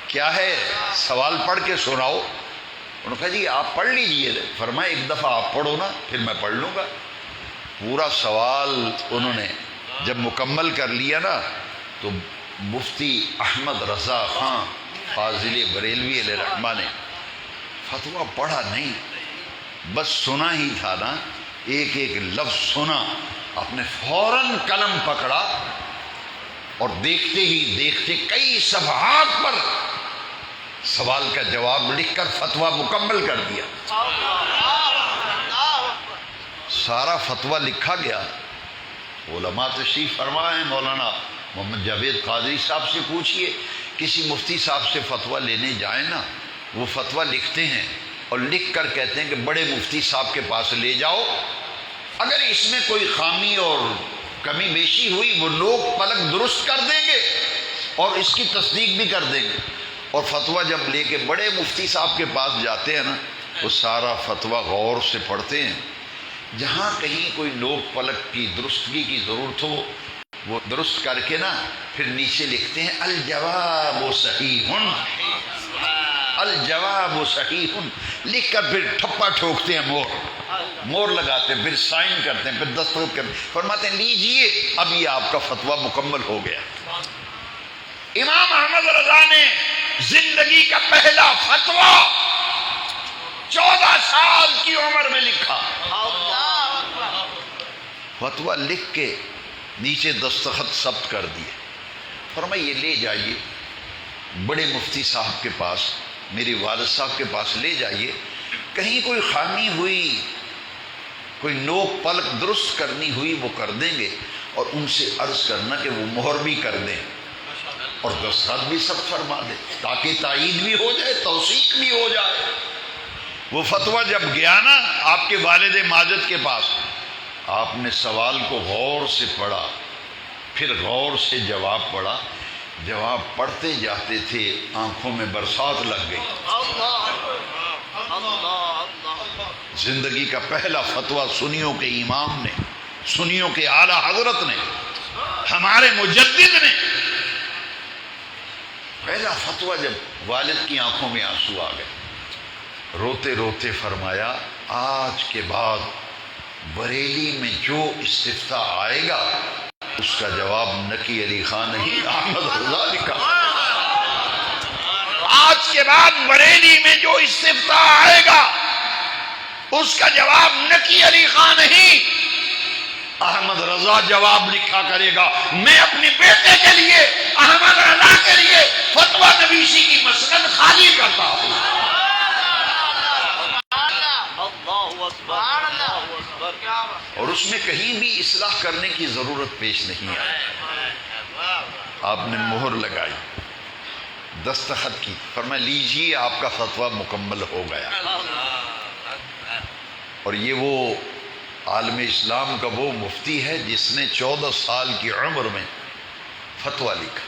کیا ہے سوال پڑھ کے سناؤ. انہوں نے کہا جی آپ پڑھ لیجئے. فرمایا ایک دفعہ آپ پڑھو نا پھر میں پڑھ لوں گا. پورا سوال انہوں نے جب مکمل کر لیا نا تو مفتی احمد رضا خان فاضل بریلوی علیہ الرحمہ نے فتویٰ پڑھا نہیں، بس سنا ہی تھا نا، ایک ایک لفظ سنا. آپ نے فوراً قلم پکڑا اور دیکھتے ہی دیکھتے کئی صفحات پر سوال کا جواب لکھ کر فتویٰ مکمل کر دیا. سارا فتویٰ لکھا گیا. علماء تشریف فرمائے، مولانا محمد جاوید قادری صاحب سے پوچھئے، کسی مفتی صاحب سے فتویٰ لینے جائیں نا، وہ فتویٰ لکھتے ہیں اور لکھ کر کہتے ہیں کہ بڑے مفتی صاحب کے پاس لے جاؤ، اگر اس میں کوئی خامی اور کمی بیشی ہوئی وہ لوگ پلک درست کر دیں گے اور اس کی تصدیق بھی کر دیں گے. اور فتویٰ جب لے کے بڑے مفتی صاحب کے پاس جاتے ہیں نا، وہ سارا فتویٰ غور سے پڑھتے ہیں. جہاں کہیں کوئی نوک پلک کی درستگی کی ضرورت ہو وہ درست کر کے نا پھر نیچے لکھتے ہیں الجواب صحیح، الجواب صحیح، لکھ کر پھر ٹھپا ٹھوکتے ہیں، مور لگاتے ہیں، پھر سائن کرتے ہیں، پھر دستخط کرتے ہیں. فرماتے ہیں لیجئے اب یہ آپ کا فتویٰ مکمل ہو گیا. امام احمد رضا نے زندگی کا پہلا فتویٰ 14 سال کی عمر میں لکھا. فتویٰ لکھ کے نیچے دستخط ثبت کر دیے. فرمایا یہ لے جائیے بڑے مفتی صاحب کے پاس، میرے والد صاحب کے پاس لے جائیے، کہیں کوئی خامی ہوئی، کوئی نوک پلک درست کرنی ہوئی وہ کر دیں گے، اور ان سے عرض کرنا کہ وہ مہر بھی کر دیں اور دستخط بھی سب فرما دیں تاکہ تائید بھی ہو جائے، توثیق بھی ہو جائے. وہ فتویٰ جب گیا نا آپ کے والد ماجد کے پاس، آپ نے سوال کو غور سے پڑھا، پھر غور سے جواب پڑھا، جواب پڑھتے جاتے تھے آنکھوں میں برسات لگ گئی۔ زندگی کا پہلا فتویٰ سنیوں کے امام نے، سنیوں کے اعلیٰ حضرت نے، ہمارے مجدد نے، پہلا فتویٰ جب والد کی آنکھوں میں آنسو آ گئے، روتے روتے فرمایا آج کے بعد بریلی میں جو استفتاء آئے گا اس کا جواب نقی علی خان نہیں، احمد رضا لکھا۔ آج کے بعد بریلی میں جو استفتاء آئے گا اس کا جواب نقی علی خان نہیں، احمد رضا جواب لکھا کرے گا۔ میں اپنے بیٹے کے لیے، احمد رضا کے لیے فتویٰ نویسی کی مسند خالی کرتا ہوں۔ اور اس میں کہیں بھی اصلاح کرنے کی ضرورت پیش نہیں آئی۔ آپ نے مہر لگائی، دستخط کی، فرمایا لیجیے آپ کا فتویٰ مکمل ہو گیا۔ اور یہ وہ عالم اسلام کا وہ مفتی ہے جس نے 14 سال کی عمر میں فتویٰ لکھا۔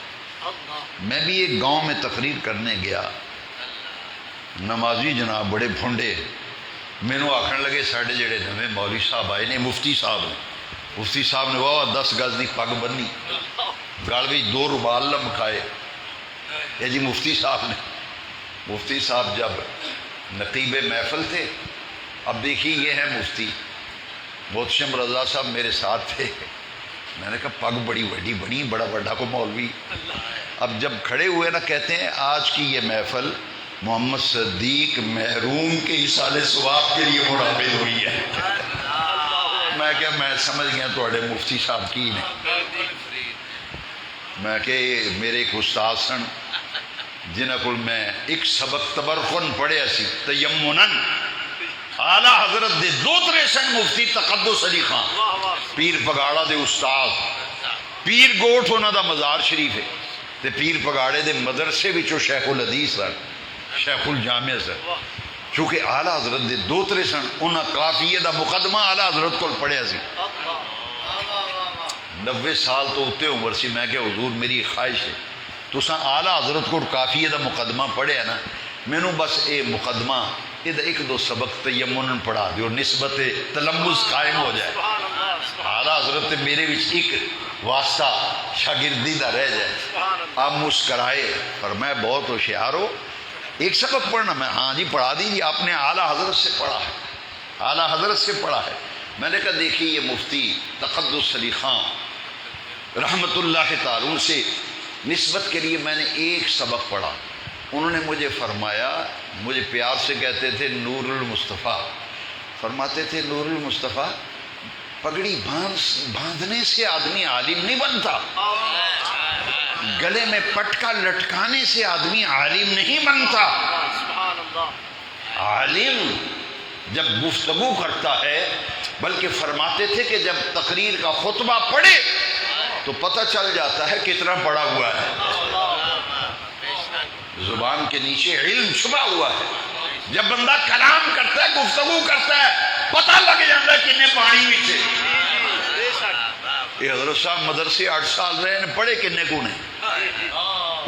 میں بھی ایک گاؤں میں تقریر کرنے گیا، نمازی جناب بڑے بھونڈے مینوں آکھن لگے ساڈے جڑے نویں مولوی صاحب آئے نے، مفتی صاحب نے واہ 10 گز دی پگ بنی، گل بھی 2 رومال لمکائے، یہ جی مفتی صاحب جب نقیب محفل تھے۔ اب دیکھیے یہ ہے مفتی محتشم رضا صاحب میرے ساتھ تھے، میں نے کہا پگ بڑی وڈی بنی، بڑا بڑا کو مولوی۔ اب جب کھڑے ہوئے نا کہتے ہیں آج کی یہ محفل محمد صدیق محروم کے ایصال ثواب کے لیے منعقد ہوئی ہے۔ میں کہ میں سمجھ گیا تھوڑے مفتی صاحب کی نے، میں کہ میرے ایک استاد سن جنہاں کو میں ایک سبق تبرکن پڑھے سی تیمنن، اعلیٰ حضرت دے دوترے سن مفتی تقدس علی خان پیر پگاڑا دے استاد، پیر گوٹھ انہاں دا مزار شریف ہے تے پیر پگاڑے دے مدرسے وچوں شیخ الحدیث سن، شیخ الجامع سن، چونکہ اعلیٰ حضرت دے دوترے سن، انہاں قافیہ دا مقدمہ اعلیٰ حضرت کو پڑھیا سی۔ 90 سال تو اتے عمر سی، میں کہ حضور میری خواہش ہے تساں اعلیٰ حضرت کو قافیہ دا مقدمہ پڑھیا نا، مینوں بس اے مقدمہ یہ 1-2 سبق تیمنن پڑھا دیو، نسبت تلمس قائم ہو جائے، اعلیٰ حضرت میرے وچ ایک واسطہ شاگردی دا رہ جائے۔ آپ مسکرائے، فرمایا بہت ہوشیار ہو، ایک سبق پڑھنا؟ میں ہاں جی پڑھا دیجیے، آپ نے اعلیٰ حضرت سے پڑھا ہے، اعلیٰ حضرت سے پڑھا ہے۔ میں نے کہا دیکھیے یہ مفتی تقدس علی خان رحمت اللہ تعالی سے نسبت کے لیے میں نے ایک سبق پڑھا، انہوں نے مجھے فرمایا، مجھے پیار سے کہتے تھے نور المصطفیٰ، فرماتے تھے نور المصطفیٰ پگڑی باندھنے سے آدمی عالم نہیں بنتا، گلے میں پٹکا لٹکانے سے آدمی عالم نہیں بنتا۔ عالم جب گفتگو کرتا ہے، بلکہ فرماتے تھے کہ جب تقریر کا خطبہ پڑھے تو پتہ چل جاتا ہے کتنا پڑھا ہوا ہے، زبان کے نیچے علم چھپا ہوا ہے۔ جب بندہ کلام کرتا ہے، گفتگو کرتا ہے، پتہ لگ جاتا ہے کتنے پانی میں۔ یہ حضرت صاحب مدرسے 8 سال رہے ہیں، پڑھے کتنے کو نے،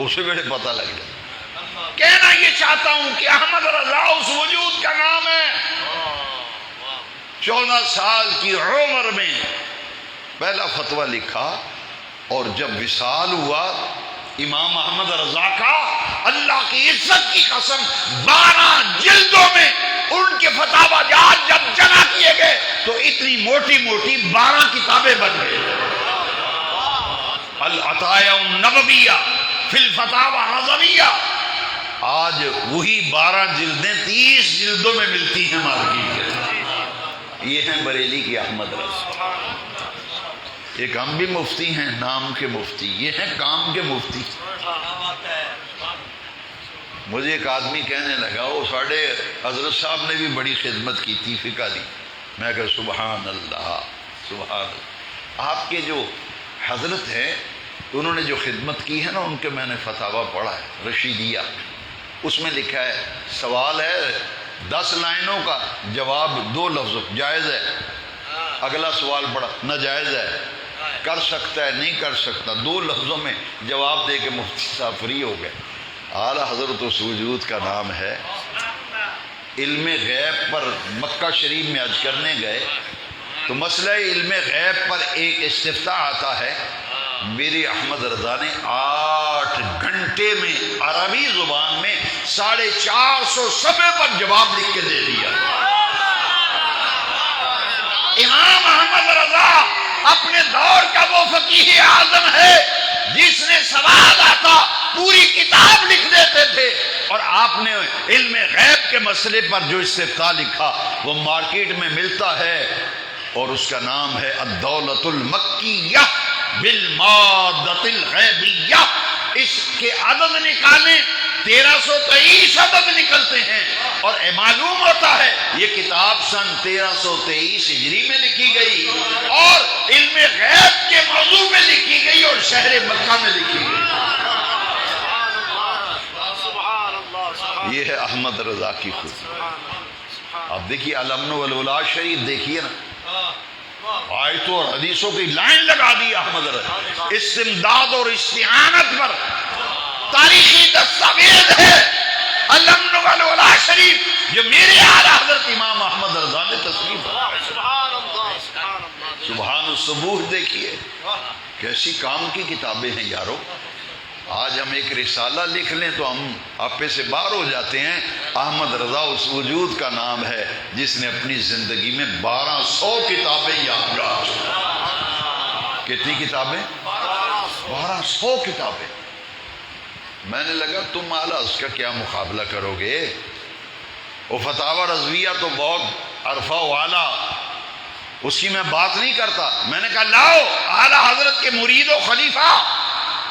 اسے میرے پتہ لگ جائے۔ کہنا یہ چاہتا ہوں کہ احمد رضا اس وجود کا نام ہے۔ 14 سال کی عمر میں پہلا فتویٰ لکھا، اور جب وصال ہوا امام احمد رضا کا، اللہ کی عزت کی قسم 12 جلدوں میں ان کے فتاوی جب جمع کیے گئے تو اتنی موٹی موٹی 12 کتابیں بن گئی۔ العطایا النبویہ فی الفتاوی رضویہ، آج وہی 12 جلدیں 30 جلدوں میں ملتی ہیں مارکیٹ کے۔ یہ ہیں بریلی کی احمد رضا۔ ایک ہم بھی مفتی ہیں، نام کے مفتی، یہ ہیں کام کے مفتی۔ مجھے ایک آدمی کہنے لگا وہ ساڑھے حضرت صاحب نے بھی بڑی خدمت کی تھی فقہ دی، میں کہا سبحان اللہ سبحان اللہ۔ آپ کے جو حضرت ہیں انہوں نے جو خدمت کی ہے نا، ان کے میں نے فتاوی پڑھا ہے رشیدیہ، اس میں لکھا ہے، سوال ہے 10 لائنوں کا جواب 2 لفظوں جائز ہے. اگلا سوال بڑا ناجائز ہے، کر سکتا ہے نہیں کر سکتا، 2 لفظوں میں جواب دے کے مفتی صاحب فری ہو گئے. اعلیٰ حضرت اس وجود کا نام ہے. علم غیب پر مکہ شریف میں حج کرنے گئے تو مسئلہ علم غیب پر ایک استفتاء آتا ہے. میری احمد رضا نے 8 گھنٹے میں عربی زبان میں 450 صفحے پر جواب لکھ کے دے دیا. امام احمد رضا اپنے دور کا وہ فقیہ اعظم ہے جس نے سوال آتا پوری کتاب لکھ دیتے تھے. اور آپ نے علم غیب کے مسئلے پر جو استفتاء لکھا وہ مارکیٹ میں ملتا ہے اور اس کا نام ہے الدولۃ المکیہ بالمادۃ الغیبیہ. اس کے عدد نکالیں 1323 عدد نکلتے ہیں اور معلوم ہوتا ہے یہ کتاب سن 1323 ہجری میں لکھی گئی اور علم غیب کے موضوع میں لکھی گئی اور شہر مکہ میں لکھی گئی. یہ ہے احمد رضا کی خوبی. اب دیکھیے الامن والولا شریف دیکھیے نا، آیتوں اور حدیثوں کی لائن لگا دی احمد رضا. استمداد اور استعانت پر تاریخی دستاویز ہے الامن والولا شریف جو میرے اعلیٰ حضرت امام احمد رضا نے تصنیف سبحان الصبوح. دیکھیے کیسی کام کی کتابیں ہیں یارو. آج ہم ایک رسالہ لکھ لیں تو ہم آپے سے باہر ہو جاتے ہیں. احمد رضا اس وجود کا نام ہے جس نے اپنی زندگی میں 1200 کتابیں یادگار. کتنی کتابیں؟ 1200 کتابیں. میں نے لگا تم اعلیٰ اس کا کیا مقابلہ کرو گے؟ وہ فتاوی رضویہ تو بہت عرفہ و اعلیٰ، اس کی میں بات نہیں کرتا. میں نے کہا لاؤ اعلیٰ حضرت کے مرید و خلیفہ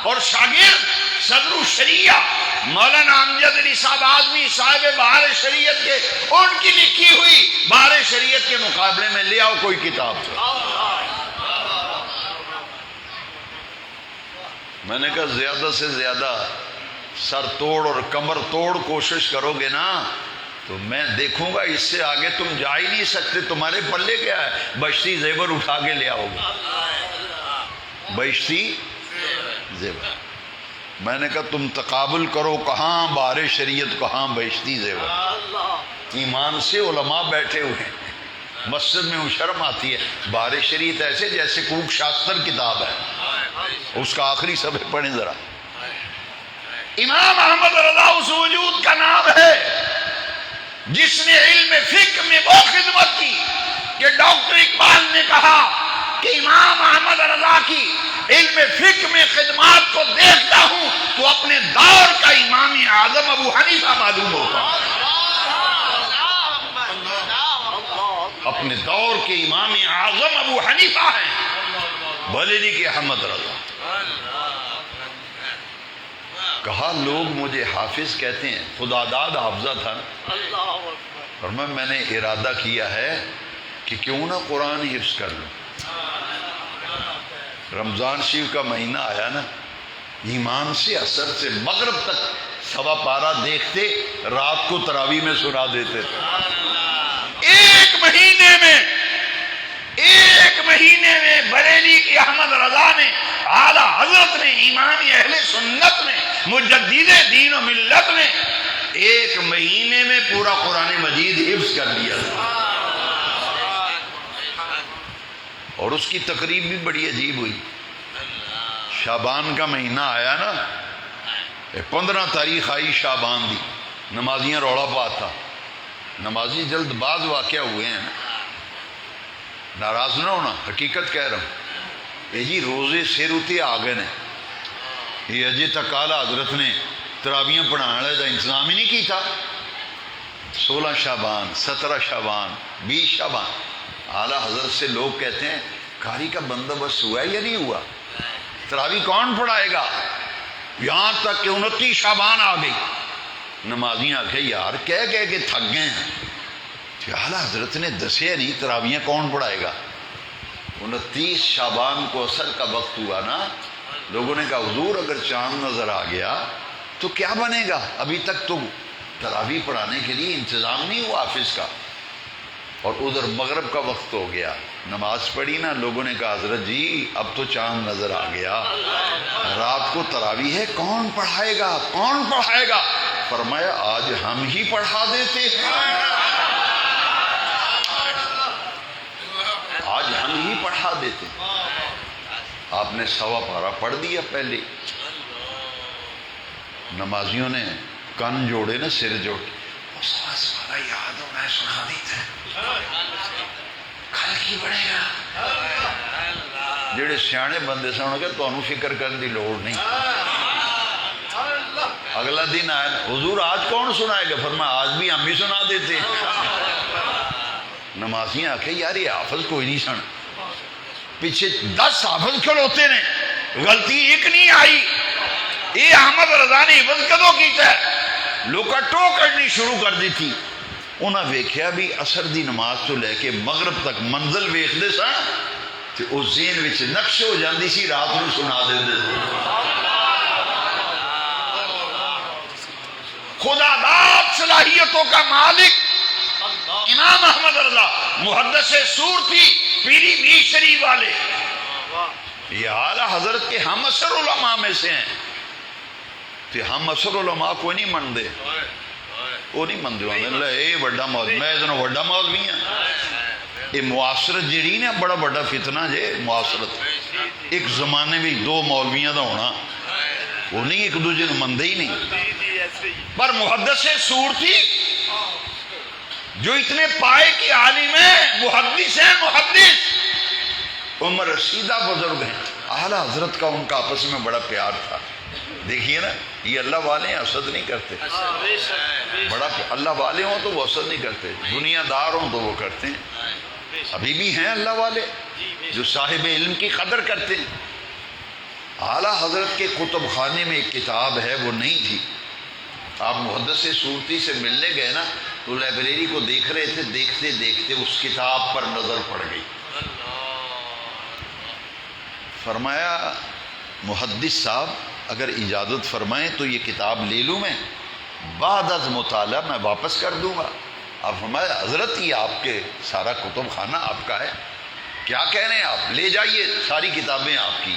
اور شاگرد صدر الشریعہ مولانا امجد علی صاحب اعظمی صاحب بہار شریعت کے ان کی لکھی ہوئی بہار شریعت کے مقابلے میں لے آؤ کوئی کتاب. میں نے کہا زیادہ سے زیادہ سر توڑ اور کمر توڑ کوشش کرو گے نا تو میں دیکھوں گا اس سے آگے تم جا ہی نہیں سکتے. تمہارے پلے کیا ہے؟ بشتی زیور اٹھا کے لے آؤ گے. بشتی زیور. میں نے کہا تم تقابل کرو، کہاں بہار شریعت کہاں بہشتی زیور. ایمان سے علماء بیٹھے ہوئے ہیں مسجد میں، وہ شرم آتی ہے. بہار شریعت ایسے جیسے کوک شاستر کتاب ہے، اس کا آخری صفحہ پڑھیں ذرا. امام احمد رضا اس وجود کا نام ہے جس نے علم فقہ میں وہ خدمت کی کہ ڈاکٹر اقبال نے کہا کہ امام احمد رضا کی علم فقہ میں خدمات کو دیکھتا ہوں تو اپنے دور کا امام اعظم ابو حنیفہ معلوم ہوتا ہے. اپنے دور کے امام اعظم ابو حنیفہ ہیں، بریلوی کے احمد رضا. کہا لوگ مجھے حافظ کہتے ہیں، خدا داد حافظہ تھا نا. اور میں نے ارادہ کیا ہے کہ کیوں نہ قرآن حفظ کر لوں. رمضان شریف کا مہینہ آیا نا، ایمان سے عصر سے مغرب تک سوا پارہ دیکھتے، رات کو تراویح میں سنا دیتے تھے. ایک مہینے میں بریلی کی احمد رضا نے، اعلیٰ حضرت نے، امام اہل سنت نے، مجدد دین و ملت نے 1 مہینے میں پورا قرآن مجید حفظ کر لیا تھا. اور اس کی تقریب بھی بڑی عجیب ہوئی. شعبان کا مہینہ آیا نا، 15 تاریخ آئی شعبان دی، نمازیاں روڑا پا تھا. نمازی جلد باز واقعہ ہوئے ہیں، ناراض نہ ہونا، حقیقت کہہ رہا ہوں. یہ جی روزے سیروتے آگے نے، یہ اجے تک اعلیٰ حضرت نے تراویاں پڑھانے کا انتظام ہی نہیں کی تھا. 16 شعبان، 17 شعبان، 20 شعبان. اعلیٰ حضرت سے لوگ کہتے ہیں قاری کا بندوبست ہوا ہے یا نہیں ہوا؟ تراویح کون پڑھائے گا؟ یہاں تک کہ 29 شعبان آ گئی. نمازیاں آگے یار کہہ کے تھک گئے ہیں کہ اعلیٰ حضرت نے دسے نہیں تراویحیں کون پڑھائے گا. 29 شعبان کو عصر کا وقت ہوا نا، لوگوں نے کہا حضور اگر چاند نظر آ گیا تو کیا بنے گا؟ ابھی تک تو تراویح پڑھانے کے لیے انتظام نہیں ہوا حافظ کا، اور ادھر مغرب کا وقت ہو گیا، نماز پڑھی نا، لوگوں نے کہا حضرت جی اب تو چاند نظر آ گیا، رات کو تراویح ہے، کون پڑھائے گا، کون پڑھائے گا؟ فرمایا آج ہم ہی پڑھا دیتے ہیں، آج ہم ہی پڑھا دیتے ہیں۔ آپ نے سوا پارہ پڑھ دیا پہلے، نمازیوں نے کن جوڑے نا، سر جوڑے، سارا یاد ہو میں سنا دیتا کل کی پڑھے گا۔ جڑے سیانے بندے سن کہ تمہیں فکر کرنے کی لوڑ نہیں۔ اگلا دن آیا، حضور آج کون سنائے گا؟ فرمایا آج بھی ہم ہی سنا دیتے ہیں۔ نمازیاں آکھے یار یہ حافظ کوئی نہیں سن، پیچھے 10 حافظ کھڑوتے نے، غلطی ایک نہیں آئی، یہ احمد رضا نے حفظ کدو کیتا ہے؟ لوکا ٹو کرنی شروع کر دی تھی۔ انہاں ویکھیا بھی اثر دی نماز تو لے کے مغرب تک منزل ویکھدے سن تے او ذہن وچ نقش ہو جاندی سی، رات نو سنا دیندے سن۔ خدا داد صلاحیتوں کا مالک امام احمد رضا محدث سور تھی، پیری میر شریف والے، یہ اعلیٰ حضرت کے ہم اثر علماء میں سے ہیں، کہ ہم اثر علماء کوئی نہیں من دے، وہ نہیں من دے، اللہ اے بڑا مولوی، میں اتنا بڑا مولوی ہیں۔ یہ معاصرت جیڑی نا بڑا بڑا فتنہ جے، معاصرت ایک زمانے میں 2 مولویاں دا ہونا، وہ نہیں ایک دوسرے نے مندے ہی نہیں، پر محدث سور تھی جو اتنے پائے کی عالم ہیں، محدث ہیں، محدث عمر رسیدہ بزرگ ہیں، اعلیٰ حضرت کا ان کا آپس میں بڑا پیار تھا۔ دیکھیے نا یہ اللہ والے ہیں، حسد نہیں کرتے، بڑا اللہ والے ہوں تو وہ حسد نہیں کرتے، دنیا دار ہوں تو وہ کرتے ہیں۔ ابھی بھی ہیں اللہ والے جو صاحب علم کی قدر کرتے ہیں۔ اعلیٰ حضرت کے کتب خانے میں ایک کتاب ہے، وہ نہیں تھی، آپ محدث صورتی سے ملنے گئے نا تو لائبریری کو دیکھ رہے تھے، دیکھتے دیکھتے اس کتاب پر نظر پڑ گئی۔ فرمایا محدث صاحب اگر اجازت فرمائیں تو یہ کتاب لے لوں میں، بعد از مطالعہ میں واپس کر دوں گا۔ آپ فرمایا حضرت یہ آپ کے سارا کتب خانہ آپ کا ہے، کیا کہہ رہے ہیں آپ، لے جائیے ساری کتابیں آپ کی۔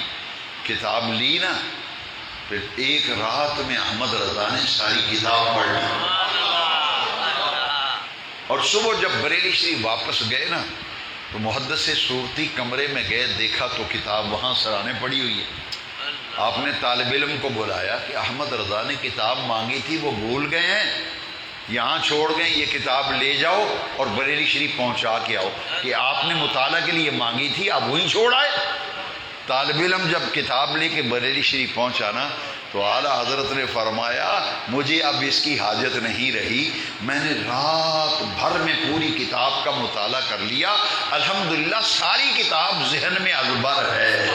کتاب لی نا، پھر ایک رات میں احمد رضا نے ساری کتاب پڑھ لی، اور صبح جب بریلی شریف واپس گئے نا تو محدث صورتی کمرے میں گئے، دیکھا تو کتاب وہاں سرانے پڑی ہوئی ہے۔ آپ نے طالب علم کو بلایا کہ احمد رضا نے کتاب مانگی تھی، وہ بھول گئے ہیں، یہاں چھوڑ گئے، یہ کتاب لے جاؤ اور بریلی شریف پہنچا کے آؤ، کہ آپ نے مطالعہ کے لیے مانگی تھی آپ وہیں چھوڑ آئے۔ طالب علم جب کتاب لے کے بریلی شریف پہنچا نا تو اعلیٰ حضرت نے فرمایا مجھے اب اس کی حاجت نہیں رہی، میں نے رات بھر میں پوری کتاب کا مطالعہ کر لیا، الحمدللہ ساری کتاب ذہن میں ازبر ہے۔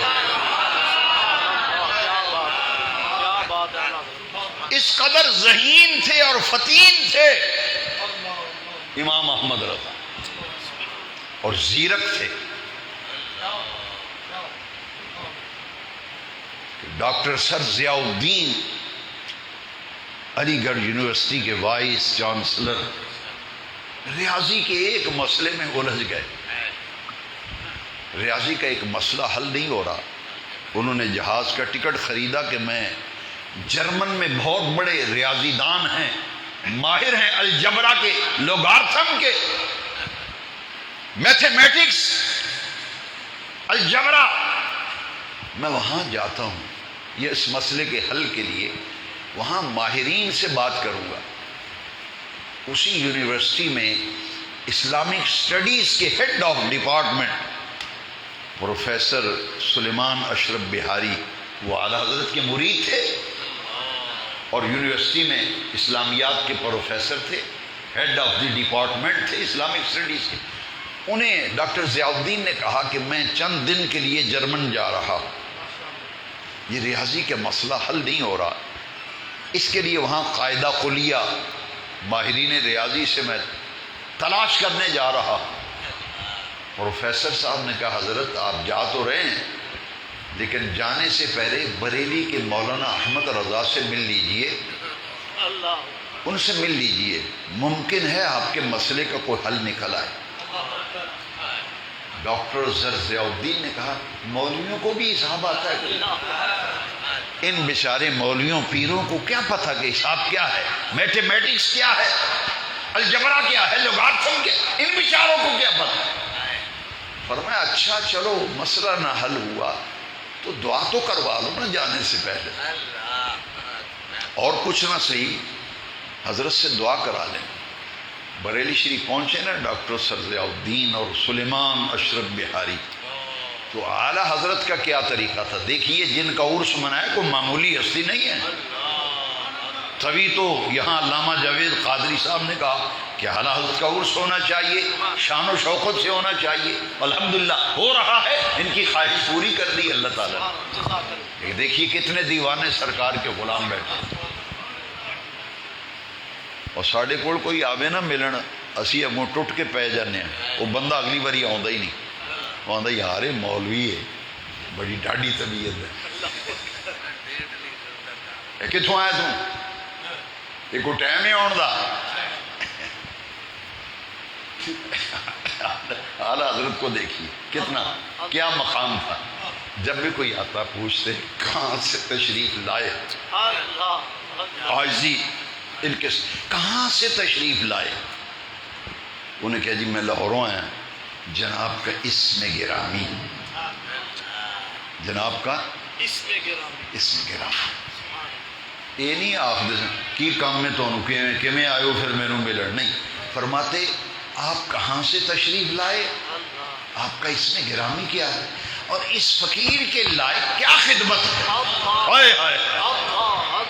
اس قدر ذہین تھے اور فتین تھے امام احمد رضا، اور زیرک تھے۔ ڈاکٹر سر ضیاء الدین علی گڑھ یونیورسٹی کے وائس چانسلر ریاضی کے ایک مسئلے میں الجھ گئے، ریاضی کا ایک مسئلہ حل نہیں ہو رہا، انہوں نے جہاز کا ٹکٹ خریدا کہ میں جرمن میں بہت بڑے ریاضی دان ہیں، ماہر ہیں الجبرا کے، لوگارتھم کے، میتھمیٹکس، الجبرا، میں وہاں جاتا ہوں یہ اس مسئلے کے حل کے لیے، وہاں ماہرین سے بات کروں گا۔ اسی یونیورسٹی میں اسلامک سٹڈیز کے ہیڈ آف ڈپارٹمنٹ پروفیسر سلیمان اشرف بہاری، وہ اعلیٰ حضرت کے مرید تھے اور یونیورسٹی میں اسلامیات کے پروفیسر تھے، ہیڈ آف دی ڈپارٹمنٹ تھے اسلامک سٹڈیز کے۔ انہیں ڈاکٹر ضیاء الدین نے کہا کہ میں چند دن کے لیے جرمن جا رہا، یہ ریاضی کا مسئلہ حل نہیں ہو رہا، اس کے لیے وہاں قاعدہ کلیہ ماہرین ریاضی سے میں تلاش کرنے جا رہا۔ پروفیسر صاحب نے کہا حضرت آپ جا تو رہے ہیں لیکن جانے سے پہلے بریلی کے مولانا احمد رضا سے مل لیجئے، ان سے مل لیجئے، ممکن ہے آپ کے مسئلے کا کوئی حل نکل آئے۔ ڈاکٹر زر ضیاء الدین نے کہا مولویوں کو بھی حساب آتا ہے؟ ان بیچارے مولویوں پیروں کو کیا پتہ کہ حساب کیا ہے، میتھمیٹکس کیا ہے، الجبرا کیا ہے، لوگارتھم کیا، ان بیچاروں کو کیا پتہ؟ فرمایا اچھا چلو مسئلہ نہ حل ہوا تو دعا تو کروا لو نا جانے سے پہلے، اور کچھ نہ صحیح حضرت سے دعا کرا لیں۔ بریلی شریف پہنچے نا ڈاکٹر سر ضیاء الدین اور سلیمان اشرف بہاری، تو اعلیٰ حضرت کا کیا طریقہ تھا دیکھیے، جن کا عرس منایا کوئی معمولی ہستی نہیں ہے۔ تبھی تو یہاں علامہ جاوید قادری صاحب نے کہا کہ اعلیٰ حضرت کا عرس ہونا چاہیے، شان و شوکت سے ہونا چاہیے۔ الحمدللہ ہو رہا ہے، ان کی خواہش پوری کر دی اللہ تعالیٰ نے۔ دیکھیے کتنے دیوانے سرکار کے غلام بیٹھے، اور ساڑھے کول کوئی آوے نہ ملن اسی اگوں ٹوٹ کے پہ جانے ہیں، وہ بندہ اگلی باری آندا ہی نہیں، وہ آندا یار مولوی ہے بڑی ڈاڈی طبیعت ہے، کتوں آیا تو یہ کوئی ٹائم ہے آن دا؟ اعلیٰ حضرت کو دیکھیے کتنا کیا مقام تھا، جب بھی کوئی آتا پوچھتے کہاں سے تشریف لائے، عاجزی ان کے کہاں سے تشریف لائے؟ انہیں کہا جی میں لاہوروں آیا، جناب کا اسم گرامی، جناب کا اسم گرامی، یہ نہیں آخر کی کام میں تو کہ میں آئے ہو پھر میں نوں ملن، نہیں، فرماتے آپ کہاں سے تشریف لائے، آپ کا اسم گرامی کیا ہے، اور اس فقیر کے لائق کیا خدمت ہے۔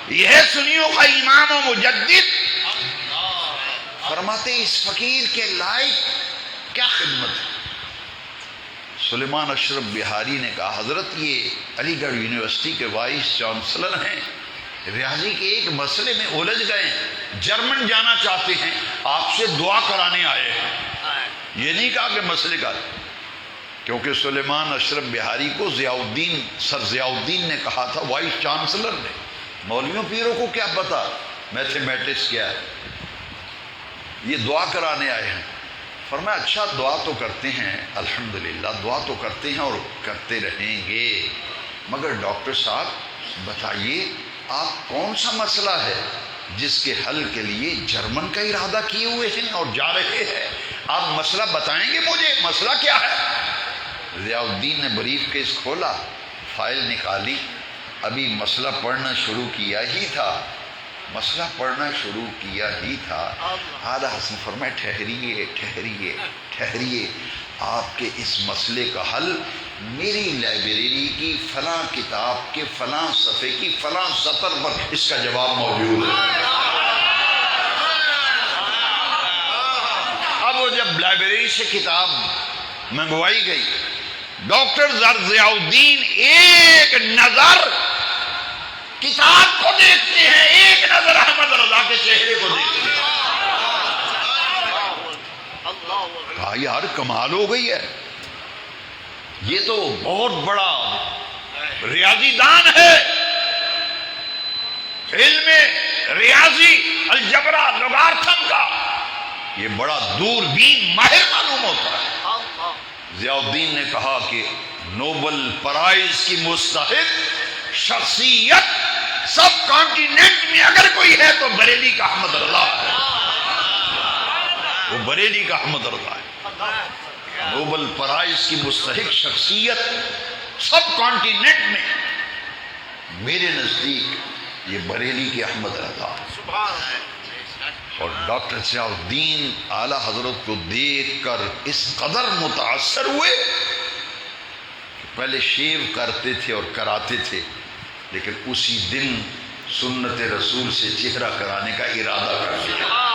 یہ ہے سنیوں کا امام و مجدد، فرماتے اس فقیر کے لائق کیا خدمت ہے۔ سلیمان اشرف بہاری نے کہا حضرت یہ علی گڑھ یونیورسٹی کے وائس چانسلر ہیں، ریاضی کے ایک مسئلے میں الجھ گئے ہیں، جرمن جانا چاہتے ہیں، آپ سے دعا کرانے آئے ہیں۔ یہ نہیں کہا کہ مسئلے کا، کیونکہ سلیمان اشرف بہاری کو ضیاء الدین سر ضیاء الدین نے کہا تھا وائس چانسلر نے، مولویوں پیروں کو کیا پتا میتھمیٹکس کیا ہے، یہ دعا کرانے آئے ہیں۔ فرمایا اچھا دعا تو کرتے ہیں، الحمدللہ دعا تو کرتے ہیں اور کرتے رہیں گے، مگر ڈاکٹر صاحب بتائیے آپ کون سا مسئلہ ہے جس کے حل کے لیے جرمن کا ارادہ کیے ہوئے ہیں اور جا رہے ہیں، آپ مسئلہ بتائیں گے مجھے، مسئلہ کیا ہے؟ ضیاء الدین نے بریف کیس کھولا، فائل نکالی، ابھی مسئلہ پڑھنا شروع کیا ہی تھا، مسئلہ پڑھنا شروع کیا ہی تھا، اعلیٰ حضرت فرمائے ٹھہریے ٹھہریے ٹھہریے، آپ کے اس مسئلے کا حل میری لائبریری کی فلاں کتاب کے فلاں صفحے کی فلاں سطر پر اس کا جواب موجود ہے۔ اب وہ جب لائبریری سے کتاب منگوائی گئی، ڈاکٹر زر ضیاء الدین ایک نظر کتاب کو دیکھتے ہیں، ایک نظر احمد رضا کے چہرے کو دیکھتے ہیں، کہا یار کمال ہو گئی ہے، یہ تو بہت بڑا ریاضی دان ہے، علم ریاضی الجبرا لوگارتھم کا یہ بڑا دوربین ماہر معلوم ہوتا ہے۔ ضیاء الدین نے کہا کہ نوبل پرائز کی مستحق شخصیت سب کانٹیننٹ میں اگر کوئی ہے تو بریلی کا احمد رضا ہے، وہ بریلی کا احمد رضا ہے، نوبل پرائز کی مستحق شخصیت سب کانٹیننٹ میں میرے نزدیک یہ بریلی کے احمد رضا ہے۔ اور ڈاکٹر ضیاء الدین اعلیٰ حضرت کو دیکھ کر اس قدر متاثر ہوئے کہ پہلے شیو کرتے تھے اور کراتے تھے، لیکن اسی دن سنت رسول سے چہرہ کرانے کا ارادہ کر لیا۔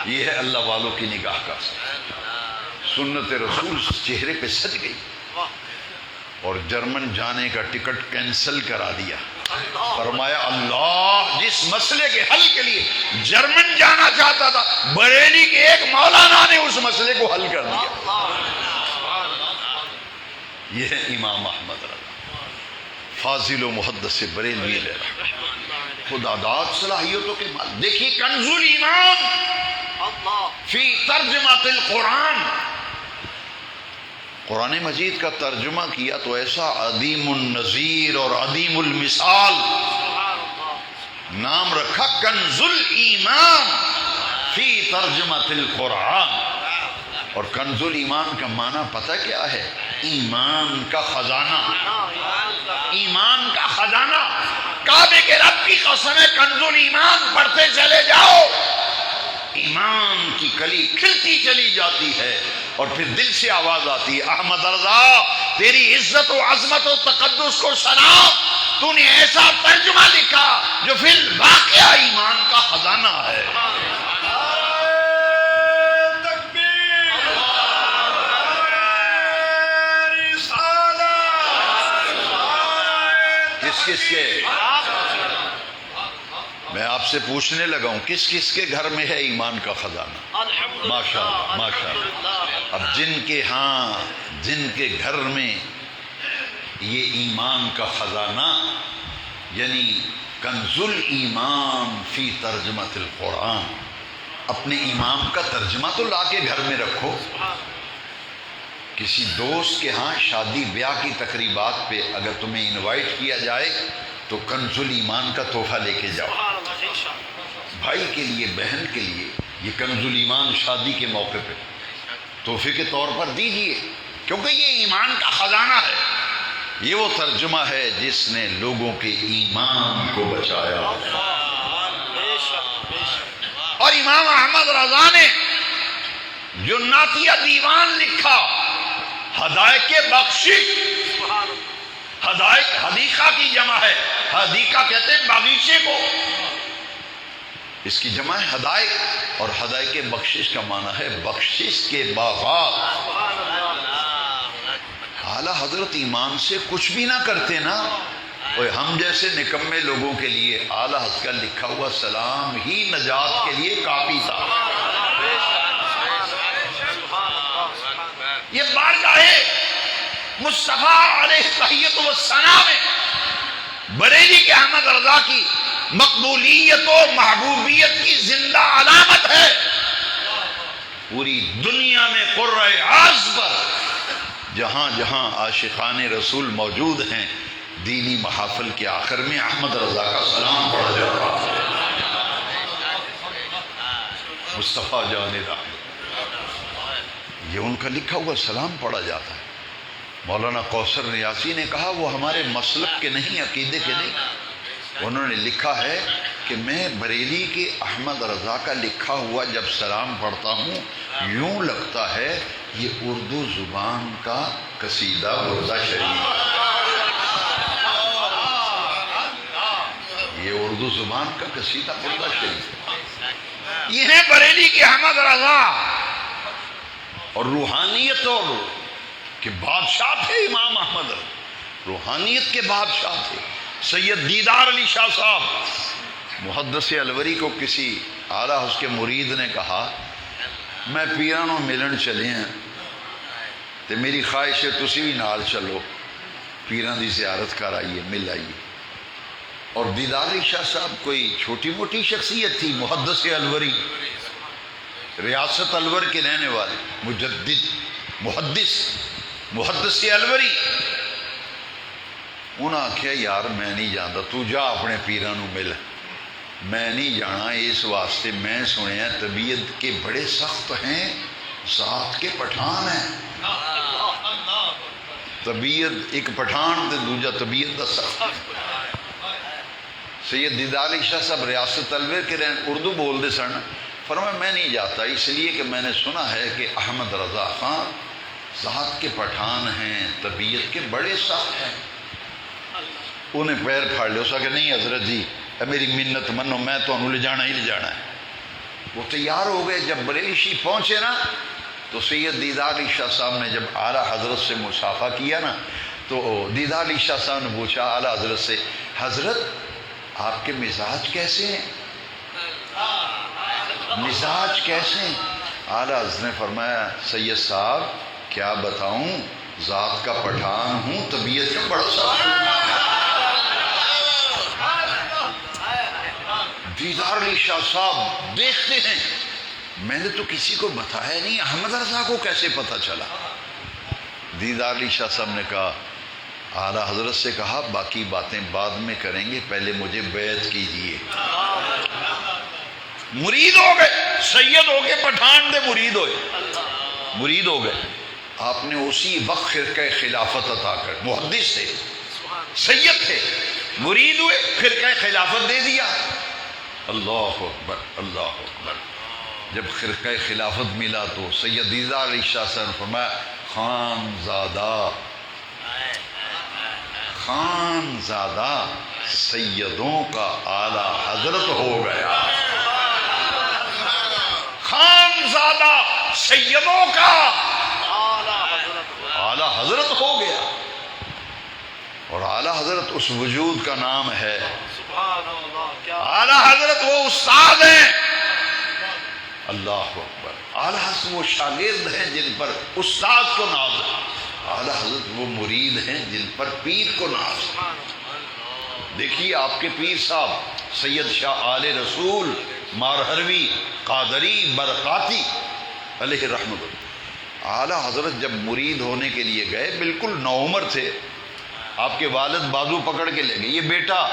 یہ ہے اللہ والوں کی نگاہ کا، سنت رسول چہرے پہ سج گئی، اور جرمن جانے کا ٹکٹ کینسل کرا دیا۔ فرمایا اللہ جس مسئلے کے حل کے لیے جرمن جانا چاہتا تھا، بریلی کے ایک مولانا نے اس مسئلے کو حل کر دیا۔ یہ ہے امام احمد رضا، فاضل و محدث بریلوی علیہ رحمۃ۔ خدا داد صلاحیتوں کے مال. دیکھیے کنز الایمان فی ترجمۃ القرآن، قرآن مجید کا ترجمہ کیا تو ایسا عدیم النظیر اور عدیم المثال نام رکھا، کنز الایمان فی ترجمۃ القرآن. اور کنز الایمان کا معنی پتہ کیا ہے؟ ایمان کا خزانہ. ایمان کا خزانہ. کعبے کے رب کی قسم ہے، کنز الایمان پڑھتے چلے جاؤ، ایمان کی کلی کھلتی چلی جاتی ہے. اور پھر دل سے آواز آتی ہے، احمد رضا تیری عزت و عظمت و تقدس کو سلام، تو نے ایسا ترجمہ لکھا جو فی الواقعہ ایمان کا خزانہ ہے. کس کے میں آپ سے پوچھنے لگا ہوں، کس کس کے گھر میں ہے ایمان کا خزانہ؟ ماشاءاللہ ماشاءاللہ. اب جن کے گھر میں یہ ایمان کا خزانہ یعنی کنز الایمان فی ترجمۃ القرآن، اپنے امام کا ترجمہ تو لا کے گھر میں رکھو. کسی دوست کے ہاں شادی بیاہ کی تقریبات پہ اگر تمہیں انوائٹ کیا جائے تو کنز الایمان کا تحفہ لے کے جاؤ. بھائی کے لیے، بہن کے لیے یہ کنز الایمان شادی کے موقع پہ تحفے کے طور پر دیجئے، کیونکہ یہ ایمان کا خزانہ ہے. یہ وہ ترجمہ ہے جس نے لوگوں کے ایمان کو بچایا. اور امام احمد رضا نے جو نعتیہ دیوان لکھا، ہدایق بخشش، ہدایق حدیقہ کی جمع ہے، حدیقہ کہتے ہیں باغیچے کو، اس کی جمع ہے ہدایق. اور ہدایق بخشش کا معنی ہے بخشش کے باغات. اعلیٰ حضرت ایمان سے کچھ بھی نہ کرتے نا، ہم جیسے نکمے لوگوں کے لیے اعلیٰ حضرت کا لکھا ہوا سلام ہی نجات کے لیے کافی تھا. یہ بارگاہ مصطفیٰ علیہ الصلوۃ والسلام میں بریلی کے احمد رضا کی مقبولیت و محبوبیت کی زندہ علامت ہے. پوری دنیا میں قرۂ اعظم پر جہاں جہاں عاشقان رسول موجود ہیں، دینی محافل کے آخر میں احمد رضا کا سلام پڑھا جاتا ہے. مصطفیٰ جان رحمت، یہ ان کا لکھا ہوا سلام پڑھا جاتا ہے. مولانا کوثر ریاضی نے کہا وہ ہمارے مسلک کے نہیں، عقیدے کے نہیں. انہوں نے لکھا ہے کہ میں بریلی کے احمد رضا کا لکھا ہوا جب سلام پڑھتا ہوں یوں لگتا ہے یہ اردو زبان کا قصیدہ بردہ شریف، یہ اردو زبان کا قصیدہ بردہ شریف. یہ ہے بریلی کے احمد رضا. اور روحانیت اور کہ بادشاہ تھے امام احمد، روحانیت کے بادشاہ تھے. سید دیدار علی شاہ صاحب محدث الوری کو کسی اعلیٰ اس کے مرید نے کہا میں پیرانوں ملن چلے ہیں تے میری خواہش ہے تسی بھی نال چلو، پیران دی زیارت کر آئیے، مل آئیے. اور دیدار علی شاہ صاحب کوئی چھوٹی موٹی شخصیت تھی، محدث الوری، ریاست الور کے رہنے والے، مجدد محدث الوری. انہاں آکھیا یار میں نہیں جانتا، تو جا اپنے پیرانوں مل، میں نہیں جانا اس واسطے میں سنیا طبیعت کے بڑے سخت ہیں، ذات کے پٹھان ہیں. طبیعت ایک پٹھان تے دوجا طبیعت دا سخت. سید دیدار علی شاہ صاحب ریاست الور کے رہن اردو بول دے سن. فرمایا میں نہیں جاتا اس لیے کہ میں نے سنا ہے کہ احمد رضا خان ذات کے پٹھان ہیں، طبیعت کے بڑے سخت ہیں. انہیں پیر پھاڑ لیا، اس کہ نہیں حضرت جی میری منت منو، میں تو انہوں لے جانا ہی لے جانا ہے. وہ تیار ہو گئے. جب بریلی پہنچے نا تو سید دیدار علی شاہ صاحب نے جب اعلیٰ حضرت سے مصافحہ کیا نا تو دیدار علی شاہ صاحب نے پوچھا اعلیٰ حضرت سے، حضرت آپ کے مزاج کیسے ہیں؟ مزاج کیسے ہیں؟ اعلیٰ حضرت نے فرمایا سید صاحب کیا بتاؤں، ذات کا پٹھان ہوں، طبیعت کا بڑا سخت ہوں. دیدار علی شاہ صاحب دیکھتے ہیں، میں نے تو کسی کو بتایا نہیں، احمد رضا کو کیسے پتہ چلا؟ دیدار علی شاہ صاحب نے کہا، اعلیٰ حضرت سے کہا باقی باتیں بعد میں کریں گے، پہلے مجھے بیعت کیجیے۔ مرید ہو گئے، سید ہو گئے، پٹھان دے مرید ہوئے، مرید ہو گئے۔ آپ نے اسی وقت خرقہ خلافت عطا کر، محدث تھے، سید تھے، مرید ہوئے، خرقہ خلافت دے دیا۔ اللہ اکبر، اللہ اکبر۔ جب خرقہ خلافت ملا تو سید دیدار علی شاہ صاحب نے فرمایا، خان زادہ، خان زادہ سیدوں کا اعلیٰ حضرت ہو گیا، خان زادہ سیدوں کا اعلیٰ حضرت ہو گیا۔ اور اعلیٰ حضرت اس وجود کا نام ہے، اعلیٰ حضرت وہ استاد ہیں، اللہ اکبر۔ اعلیٰ حضرت وہ شاگرد ہیں جن پر استاد کو ناز ہے، اعلیٰ حضرت وہ مرید ہیں جن پر پیر کو ناز ہے۔ دیکھیے آپ کے پیر صاحب سید شاہ آل رسول مارہروی قادری برقاتی علیہ رحمت اللہ، اعلیٰ حضرت جب مرید ہونے کے لیے گئے بالکل نوعمر تھے، آپ کے والد بازو پکڑ کے لے گئے، یہ بیٹا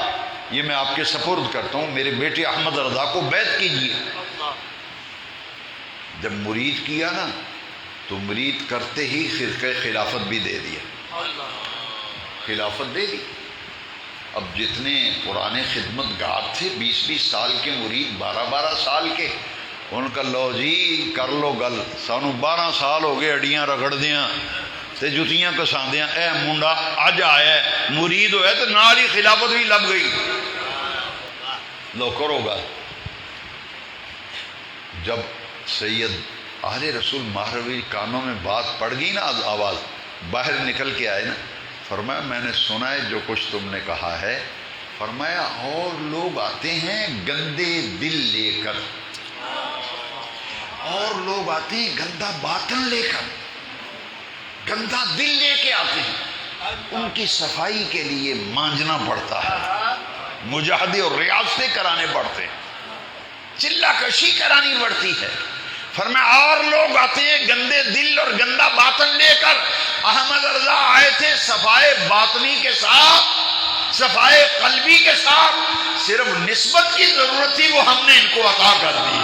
یہ میں آپ کے سپرد کرتا ہوں، میرے بیٹے احمد رضا کو بیعت کیجیے۔ جب مرید کیا نا تو مرید کرتے ہی خرقہ خلافت بھی دے دیا، خلافت دے دی۔ اب جتنے پرانے خدمت گار تھے 20-20 سال کے مرید، 12-12 سال کے، ان کا لو جی کر لو گل، سانو 12 سال ہو گئے اڈیاں رگڑ دیاں تے جتیاں کساندیاں، اے منڈا اج آیا ہے مرید ہویا تو نال ہی خلافت بھی لگ گئی، لو کرو گا۔ جب سید آل رسول مہروی کانوں میں بات پڑ گئی نا، آواز باہر نکل کے آئے نا، فرمایا میں نے سنا ہے جو کچھ تم نے کہا ہے، فرمایا اور لوگ آتے ہیں گندے دل لے کر، اور لوگ آتے ہیں گندا باطن لے کر، گندا دل لے کے آتے ہیں، ان کی صفائی کے لیے مانجنا پڑتا ہے، مجاہدے اور ریاضتیں کرانے پڑتے ہیں، چلہ کشی کرانی پڑتی ہے۔ فرمایا اور لوگ آتے ہیں گندے دل اور گندا باطن لے کر، احمد رضا آئے تھے صفائے باطنی کے ساتھ، صفائے قلبی کے ساتھ، صرف نسبت کی ضرورت تھی، وہ ہم نے ان کو عطا کر دی۔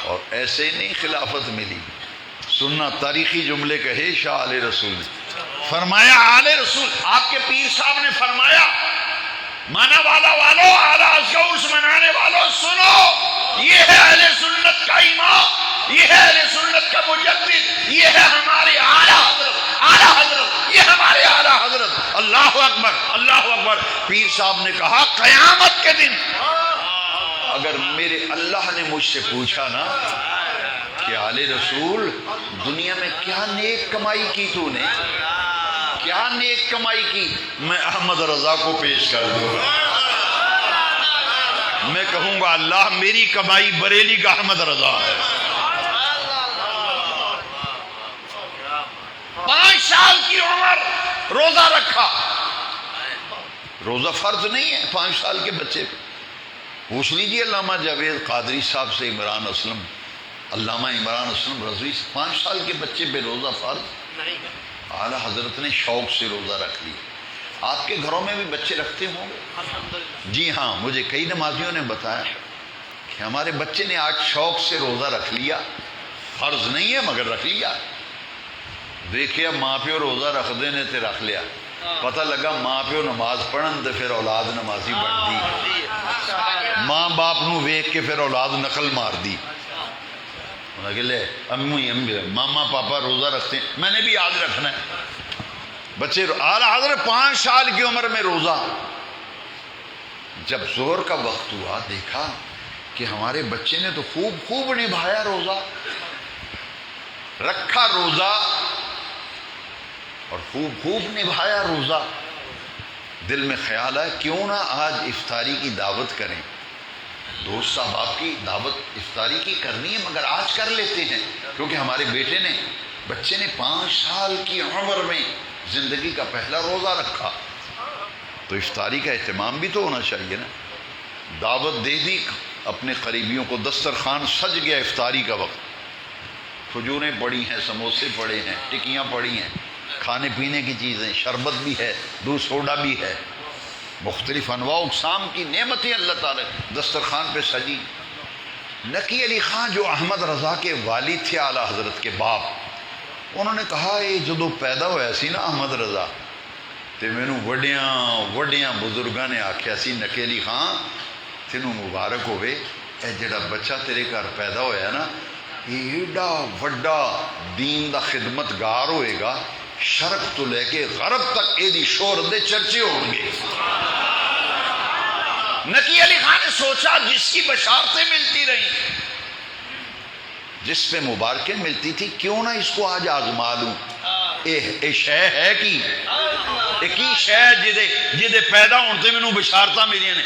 اور ایسے ہی نہیں خلافت ملی، سننا تاریخی جملے کہے شاہ آل رسول نے فرمایا، آل رسول آپ کے پیر صاحب نے فرمایا، مانا والا والو، اعلیٰ کا عرس منانے والو سنو، یہ ہے اہل سنت کا امام، یہ ہے اہل سنت کا مجدد، یہ ہے ہمارے اعلیٰ حضرت، اعلیٰ حضرت، یہ ہمارے اعلیٰ حضرت۔ اللہ اکبر، اللہ اکبر۔ پیر صاحب نے کہا قیامت کے دن اگر میرے اللہ نے مجھ سے پوچھا نا کہ آل رسول دنیا میں کیا نیک کمائی کی تو نے، کیا نیک کمائی کی، میں احمد رضا کو پیش کر دوں، میں کہوں گا اللہ میری کمائی بریلی کا احمد رضا ہے۔ 5 سال کی عمر روزہ رکھا، روزہ فرض نہیں ہے 5 سال کے بچے پہ، پوچھ لیجیے علامہ جاوید قادری صاحب سے، عمران اسلم، علامہ عمران اسلم رضوی سے، 5 سال کے بچے پہ روزہ فرض نہیں، اعلیٰ حضرت نے شوق سے روزہ رکھ لیا۔ آپ کے گھروں میں بھی بچے رکھتے ہوں گے؟ جی ہاں، مجھے کئی نمازیوں نے بتایا کہ ہمارے بچے نے آج شوق سے روزہ رکھ لیا، فرض نہیں ہے مگر رکھ لیا۔ دیکھیا ماں پیو روزہ رکھ دینے تے رکھ لیا، پتہ لگا ماں پیو نماز پڑھن تے پھر اولاد نمازی بن دی، ماں باپ نو ویکھ کے پھر اولاد نقل مار دی، لے امی ماما پاپا روزہ رکھتے ہیں میں نے بھی یاد رکھنا ہے۔ بچے اعلیٰ حضرت 5 سال کی عمر میں روزہ، جب ظہر کا وقت ہوا دیکھا کہ ہمارے بچے نے تو خوب نبھایا روزہ، رکھا روزہ اور خوب نبھایا روزہ، دل میں خیال ہے کیوں نہ آج افطاری کی دعوت کریں، دوست صاحب آپ کی دعوت افطاری کی کرنی ہے مگر آج کر لیتے ہیں، کیونکہ ہمارے بچے نے 5 سال کی عمر میں زندگی کا پہلا روزہ رکھا، تو افطاری کا اہتمام بھی تو ہونا چاہیے نا. دعوت دے دی اپنے قریبیوں کو, دسترخوان سج گیا افطاری کا وقت, کھجوریں پڑی ہیں, سموسے پڑے ہیں, ٹکیاں پڑی ہیں, کھانے پینے کی چیزیں, شربت بھی ہے, دودھ سوڈا بھی ہے, مختلف انواع اقسام کی نعمتیں اللہ تعالی دسترخوان پہ سجی. نقی علی خان جو احمد رضا کے والد تھے, اعلیٰ حضرت کے باپ, انہوں نے کہا یہ جدو پیدا ہویا سی نا احمد رضا, تے مینوں وڈیاں بزرگاں نے آکھیا سی نقی علی خان تینوں مبارک ہوئے, اے جڑا بچہ تیرے گھر پیدا ہویا نا یہ ایڈا وڈا دین دا خدمتگار ہوئے گا, شرق تو لے کے غرب تک ایدی شہرت دے چرچے ہوں گے. نقی علی خان نے سوچا جس کی بشارتیں ملتی رہیں, جس پہ مبارکیں ملتی تھی, کیوں نہ اس کو آج آزما لوں. اے شے ہے کی ایک شے جدے پیدا ہونے تے مینوں بشارتاں ملیاں نے,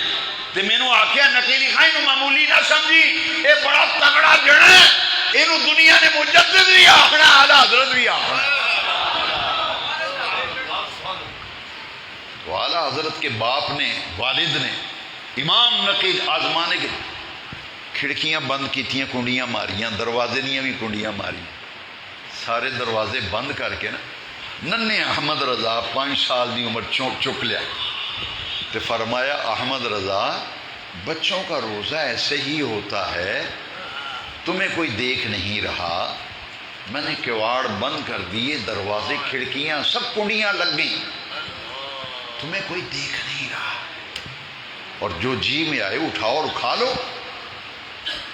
تے مینوں آکھیا نقی علی خان نو معمولی نہ سمجھی, اے بڑا تگڑا جڑا ہے, اینو دنیا نے مجدد بھی آخنا, اعلیٰ حضرت بھی آخنا. تو اعلیٰ حضرت کے باپ نے, والد نے امام نقی آزمانے کے کھڑکیاں بند کیتیاں, کنڈیاں ماریاں, دروازے دیاں بھی کنڈیاں ماریاں, سارے دروازے بند کر کے نا ننے احمد رضا 5 سال دی عمر چک لیا, تے فرمایا احمد رضا بچوں کا روزہ ایسے ہی ہوتا ہے, تمہیں کوئی دیکھ نہیں رہا, میں نے کواڑ بند کر دیے, دروازے کھڑکیاں سب کنڈیاں لگ گئیں, تمہیں کوئی دیکھ نہیں رہا, اور جو جی میں آئے اٹھاؤ اور کھا لو.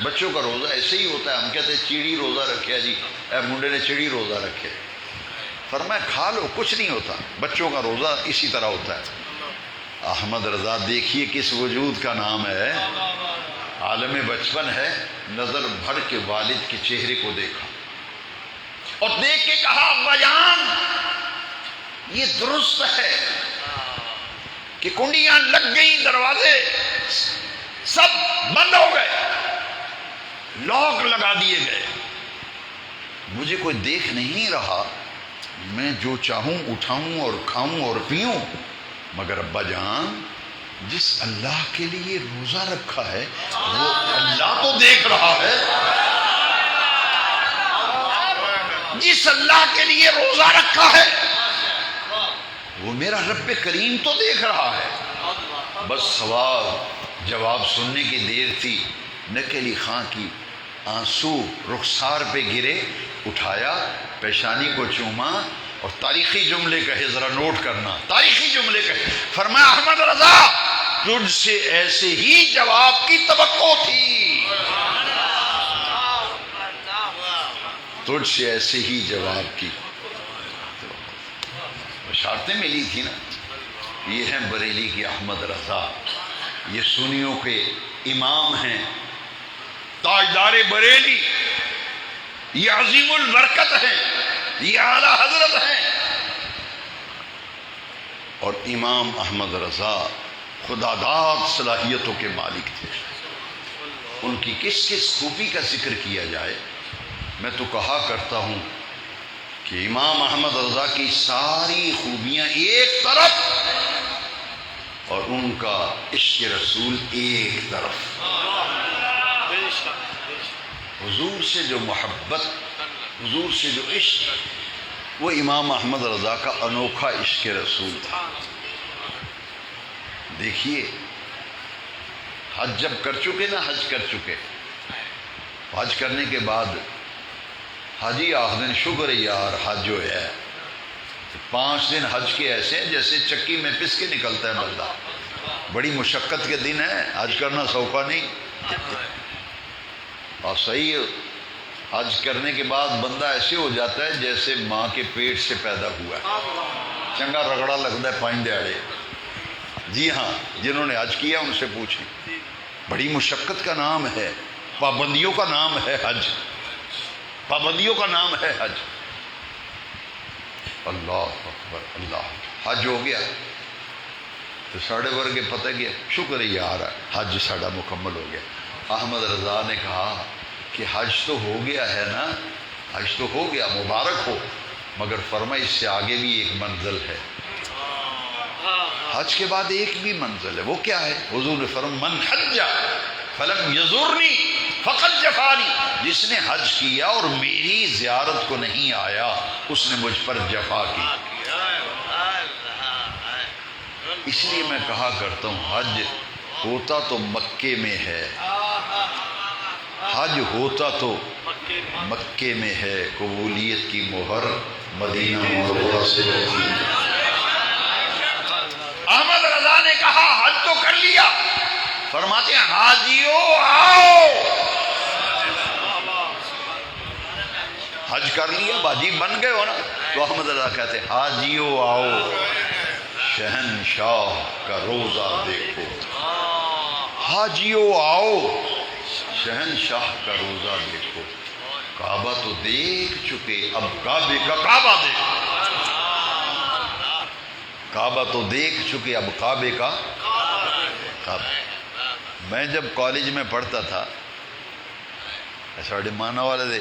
بچوں کا روزہ ایسے ہی ہوتا ہے. ہم کہتے ہیں چیڑی روزہ رکھے جی, اے منڈے نے چیڑی روزہ رکھے, فرمایا کھا لو کچھ نہیں ہوتا. بچوں کا روزہ اسی طرح ہوتا ہے. احمد رضا دیکھیے کس وجود کا نام ہے, عالم بچپن ہے, نظر بھر کے والد کے چہرے کو دیکھا اور دیکھ کے کہا ابا جان یہ درست ہے کہ کنڈیاں لگ گئیں, دروازے سب بند ہو گئے, لاک لگا دیے گئے, مجھے کوئی دیکھ نہیں رہا, میں جو چاہوں اٹھاؤں اور کھاؤں اور پیوں, مگر ابا جان جس اللہ کے لیے روزہ رکھا ہے وہ اللہ تو دیکھ رہا ہے, جس اللہ کے لیے روزہ رکھا ہے وہ میرا رب کریم تو دیکھ رہا ہے. بس سوال جواب سننے کی دیر تھی, نقی علی خان کی آنسو رخسار پہ گرے, اٹھایا, پیشانی کو چوما اور تاریخی جملے کہے, ذرا نوٹ کرنا, تاریخی جملے کہے, فرمایا احمد رضا تجھ سے ایسے ہی جواب کی توقع تھی, تجھ سے ایسے ہی جواب کی بشارتیں ملی تھی نا. یہ ہیں بریلی کی احمد رضا, یہ سنیوں کے امام ہیں, تاجدار بریلی, یہ عظیم البرکت ہیں, یہ اعلیٰ حضرت ہیں. اور امام احمد رضا خداداد صلاحیتوں کے مالک تھے. ان کی کس کس خوبی کا ذکر کیا جائے. میں تو کہا کرتا ہوں کہ امام احمد رضا کی ساری خوبیاں ایک طرف اور ان کا عشق رسول ایک طرف. حضور سے جو محبت, حضور سے جو عشق, وہ امام احمد رضا کا انوکھا عشق رسول تھا. دیکھیے حج جب کر چکے نا, حج کر چکے, حج کرنے کے بعد حاجی آخدن شکر یار حج جو ہے 5 دن حج کے ایسے ہیں جیسے چکی میں پس کے نکلتا ہے بندہ. بڑی مشقت کے دن ہے, حج کرنا سوکھا نہیں. اور صحیح حج کرنے کے بعد بندہ ایسے ہو جاتا ہے جیسے ماں کے پیٹ سے پیدا ہوا ہے, چنگا رگڑا لگتا ہے 5 دہاڑے. جی ہاں, جنہوں نے حج کیا ان سے پوچھیں. بڑی مشقت کا نام ہے, پابندیوں کا نام ہے حج, پابندیوں کا نام ہے حج. اللہ اکبر, اللہ. حج ہو گیا تو ساڑھے ورگے پتہ گیا شکر یار حج ساڑھا مکمل ہو گیا. احمد رضا نے کہا کہ حج تو ہو گیا ہے نا, حج تو ہو گیا, مبارک ہو, مگر فرمایا اس سے آگے بھی ایک منزل ہے. حج کے بعد ایک بھی منزل ہے، وہ کیا ہے؟ حضور نے فرمایا من حج فلم یزورنی فقط جفانی، جس نے حج کیا اور میری زیارت کو نہیں آیا اس نے مجھ پر جفا کی۔ اس لیے میں کہا کرتا ہوں حج ہوتا تو مکے میں ہے، حج ہوتا تو مکے میں ہے، قبولیت کی مہر مدینہ منورہ سے لگی۔ احمد رضا نے کہا حج تو کر لیا، فرماتے ہیں حاجیو آؤ، حج کر لیا باجی بن گئے ہو نا، تو احمد رضا کہتے ہیں حاجیو آؤ شہنشاہ کا روزہ دیکھو، حاجیو آؤ شہنشاہ کا روزہ دیکھو، کعبہ تو دیکھ چکے اب کعبے کا کعبہ دیکھو، کعبہ تو دیکھ چکے اب کعبے کا کعبہ۔ میں جب کالج میں پڑھتا تھا ساڑھے مانا والے دے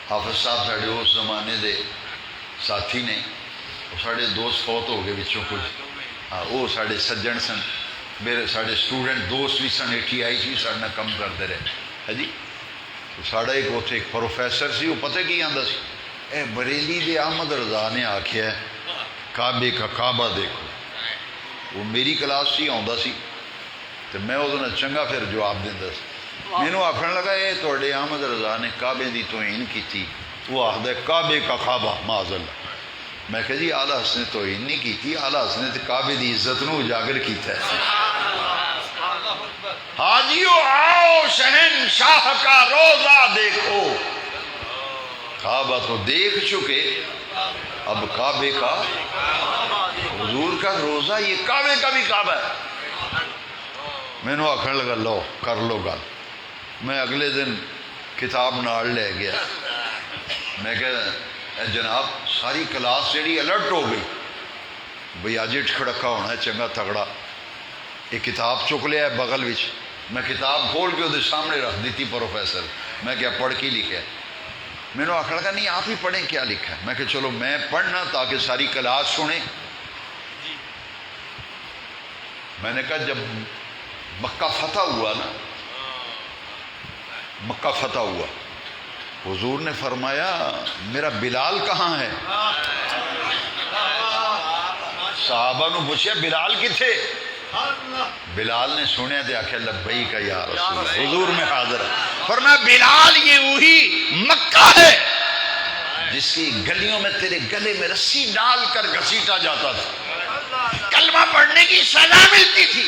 حافظ صاحب ساڑھے اس زمانے دے ساتھی نے، ساڑھے دوست فوت ہو گئے بچوں کچھ، وہ ساڑھے سجن سن، میرے ساڑھے سٹوڈنٹ دوست بھی سن، 88 ساڑھے نہ کم کرتے رہے ہے جی۔ ساڑھا ایک اتنے ایک پروفیسر سی، وہ پتہ کی آندا سی، اے بریلی دے احمد رضا نے آکھیا ہے کعبے کا کعبہ دیکھو۔ وہ میری کلاس سی آندا سی تو میں وہ چنگا پھر جواب دیندا سی۔ مینوں آکھن لگا اے تواڈے احمد رضا نے کعبے دی توہین کیتی، وہ آخدا ہے کعبے کا کعبہ معاذ اللہ۔ میں کہا جی اعلیٰ حسن نے توہین نہیں کیتی، اعلیٰ حسن نے کعبے دی عزت نو اجاگر کیتا ہے۔ حاجیو آؤ شہنشاہ کا روزہ دیکھو، کعبہ تو دیکھ چکے اب کعبے کا، حضور کا روزہ یہ کعبے کا بھی کعبہ ہے۔ میں نے آکھنے لگا لو کر لو گل۔ میں اگلے دن کتاب نال لے گیا، میں کہا جناب ساری کلاس جیڑی الرٹ ہو گئی بھئی اج کھڑکا ہونا ہے چنگا تگڑا، ایک کتاب چک لیا ہے بغل وچ، میں کتاب کھول کے وہ سامنے رکھ دیتی پروفیسر، میں کیا پڑھ کے لکھا ہے؟ میں نے آخر لگا نہیں آپ ہی پڑھیں کیا لکھا ہے؟ میں کہ چلو میں پڑھنا تاکہ ساری کلاس سنیں۔ میں نے کہا جب مکہ فتح ہوا نا، مکہ فتح ہوا، حضور نے فرمایا میرا بلال کہاں ہے؟ صحابہ نے پوچھا بلال کتھے؟ بلال نے سنیا دے آخیا لبیک یا رسول اللہ، حضور میں حاضر ہے۔ فرمایا بلال یہ وہی مکہ ہے جس کی گلیوں میں تیرے گلے میں رسی ڈال کر گھسیٹا جاتا تھا، کلمہ پڑھنے کی سزا ملتی تھی۔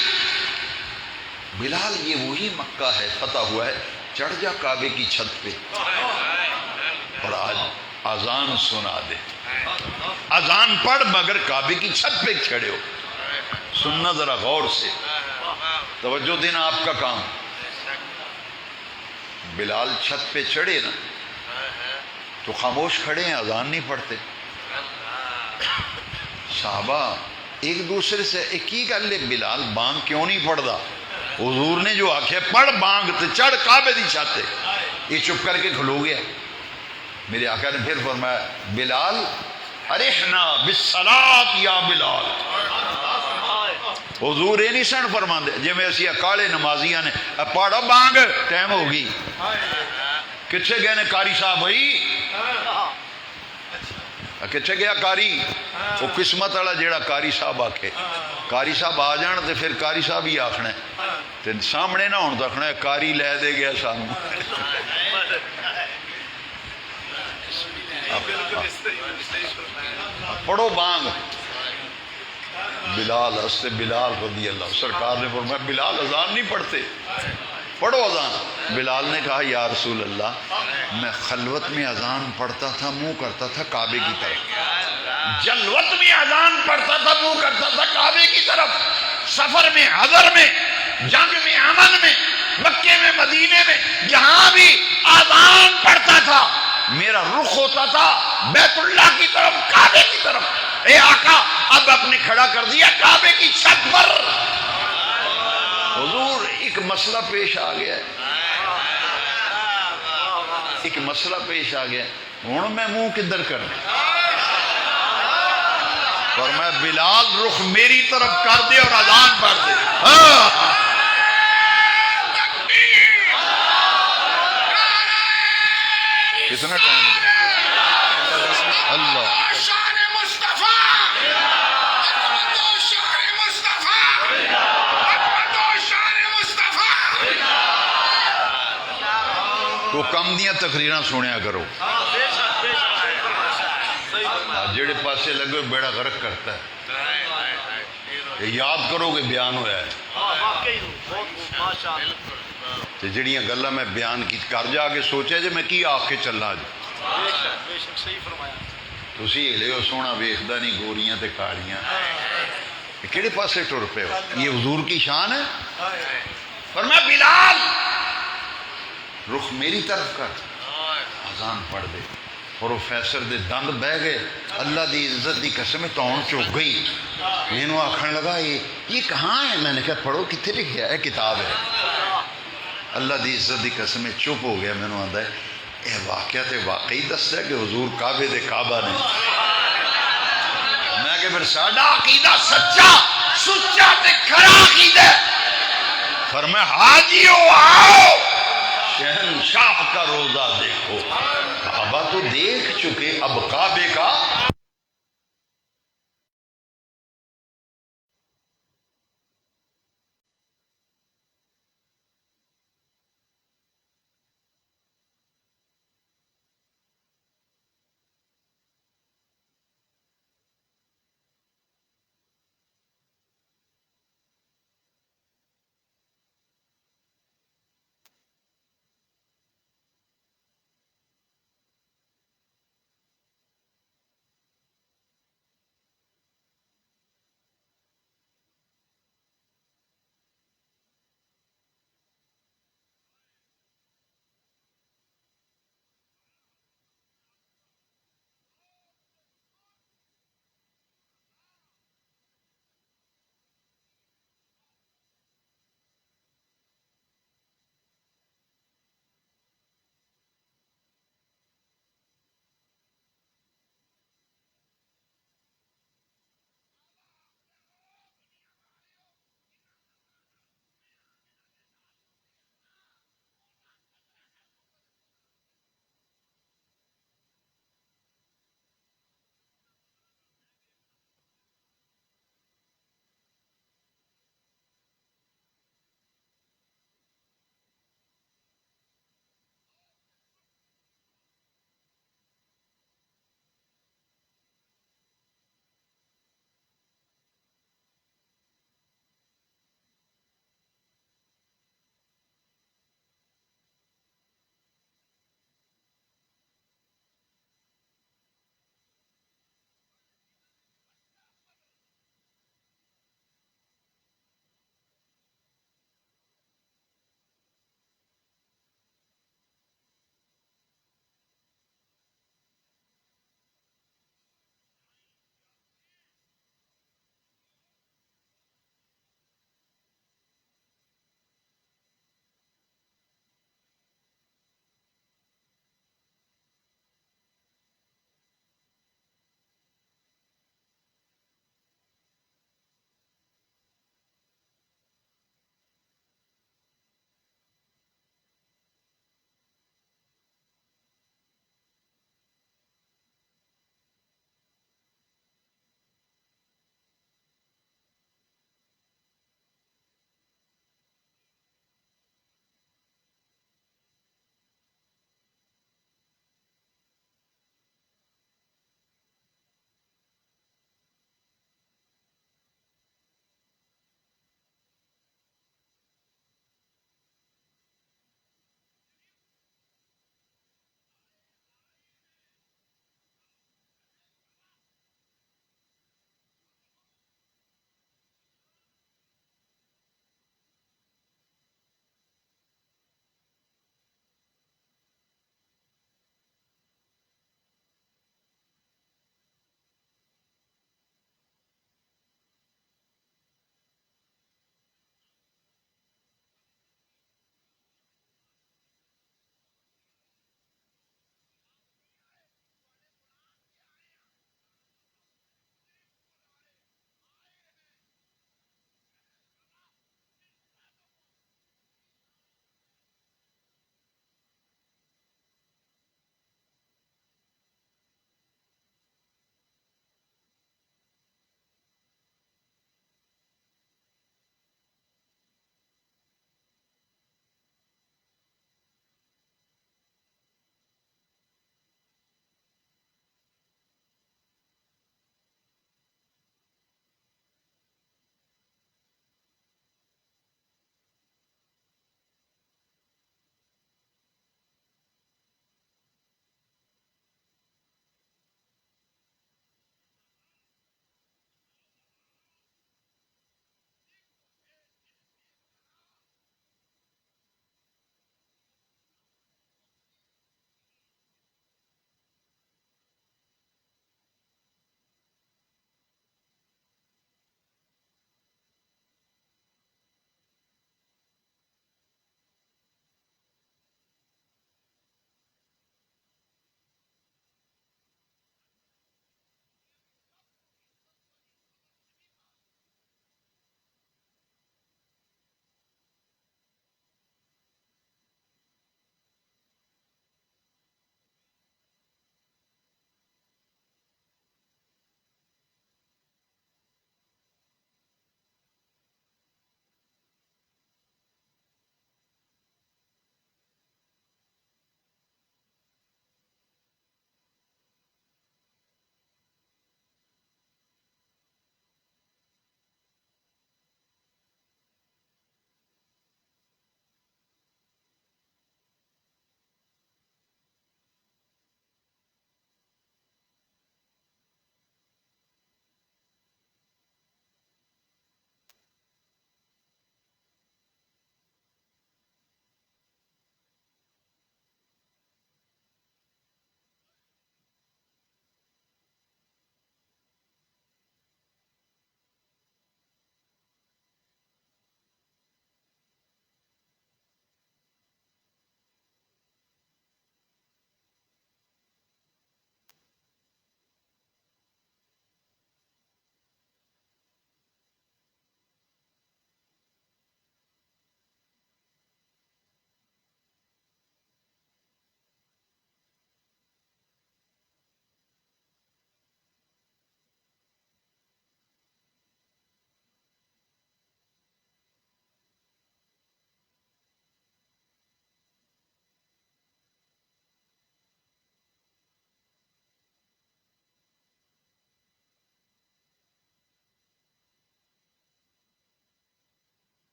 بلال یہ وہی مکہ ہے، فتح ہوا ہے، چڑھ جا کعبے کی چھت پہ اور آج اذان سنا دے، اذان پڑھ مگر کعبے کی چھت پہ چڑھے ہو۔ سننا ذرا غور سے، توجہ دینا آپ کا کام۔ بلال چھت پہ چڑھے نا تو خاموش کھڑے ہیں، اذان نہیں پڑھتے۔ صحابہ ایک دوسرے سے ایک ہی گل ہے بلال بانگ کیوں نہیں پڑھدا؟ حضور نے جو آخیا پڑھ بانگ تے چڑھ کعبے دی چھت تے، یہ چپ کر کے کھلو گیا۔ میرے آقا نے پھر فرمایا بلال ارحنا بالصلاۃ یا بلال۔ حضور یہ نہیں سن فرماندے جی میں اسی کالے نمازیاں نے پڑھو بانگ ٹائم ہو گئی، کتنے گئے نے کاری صاحب بھائی، کتنے گیا کاری؟ وہ قسمت والا جیڑا کاری صاحب آکھے، کاری صاحب آ جان تو پھر کاری صاحب ہی آخنا ہے، سامنے نہ ہون تو آخنا ہے کاری لے دے گیا سانو۔ پڑھو بانگ۔ بلال ہنستے، بلال رضی اللہ، سرکار نے فرمایا بلال اذان نہیں پڑھتے، پڑھو اذان۔ بلال نے کہا یا رسول اللہ میں خلوت میں اذان پڑھتا تھا، منہ کرتا تھا کعبے کی طرف، جلوت میں اذان پڑھتا تھا، منہ کرتا تھا کعبے کی طرف، سفر میں، حضر میں، جنگ میں، امن میں، مکے میں، مدینے میں، جہاں بھی اذان پڑھتا تھا میرا رخ ہوتا تھا بیت اللہ کی طرف، کعبے کی طرف۔ اے آقا اب اپنے کھڑا کر دیا کعبے کی چھت پر۔ حضور ایک مسئلہ پیش آ گیا ہے، ایک مسئلہ پیش آ گیا، ہوں میں منہ کدھر کرنا؟ فرمایا بلال رخ میری طرف کر دے اور اذان پڑھ دے. ہاں کتنا ٹائم اللہ تو کم دیاں تقریراں سنیا کرو. جڑے پاسے لگے بیڑا غرق کرتا ہے. یہ یاد کرو کہ بیان ہوا ہے. جڑیاں گلاں میں بیان کی کر جا کے سوچا جے میں کی آکھ کے چلنا جی. تسی ہلے سونا ویکھدا نہیں گوریاں تے کالیاں. کہڑے پاسے ٹر پے ہو؟ یہ حضور کی شان ہے. فرمایا بلال رخ میری طرف کر اذان پڑھ دے. پروفیسر دے دند بہ گئے. اللہ دی عزت دی قسم تون چک گئی. مینوں آکھن لگا یہ کہاں ہے؟ میں نے کہا پڑھو کتنے لکھیا ہے؟ کتاب ہے. اللہ دی عزت دی قسم چپ ہو گیا. مینوں آندا ہے اے واقعہ تے واقعی دسدا ہے کہ حضور کعبے دے کعبہ نے. میں کہ پھر ساڈا عقیدہ سچا سچا تے کھرا عقیدہ. فرمایا حاجیو آؤ شہنشاہ کا روزہ دیکھو. کعبہ تو دیکھ چکے اب کعبے کا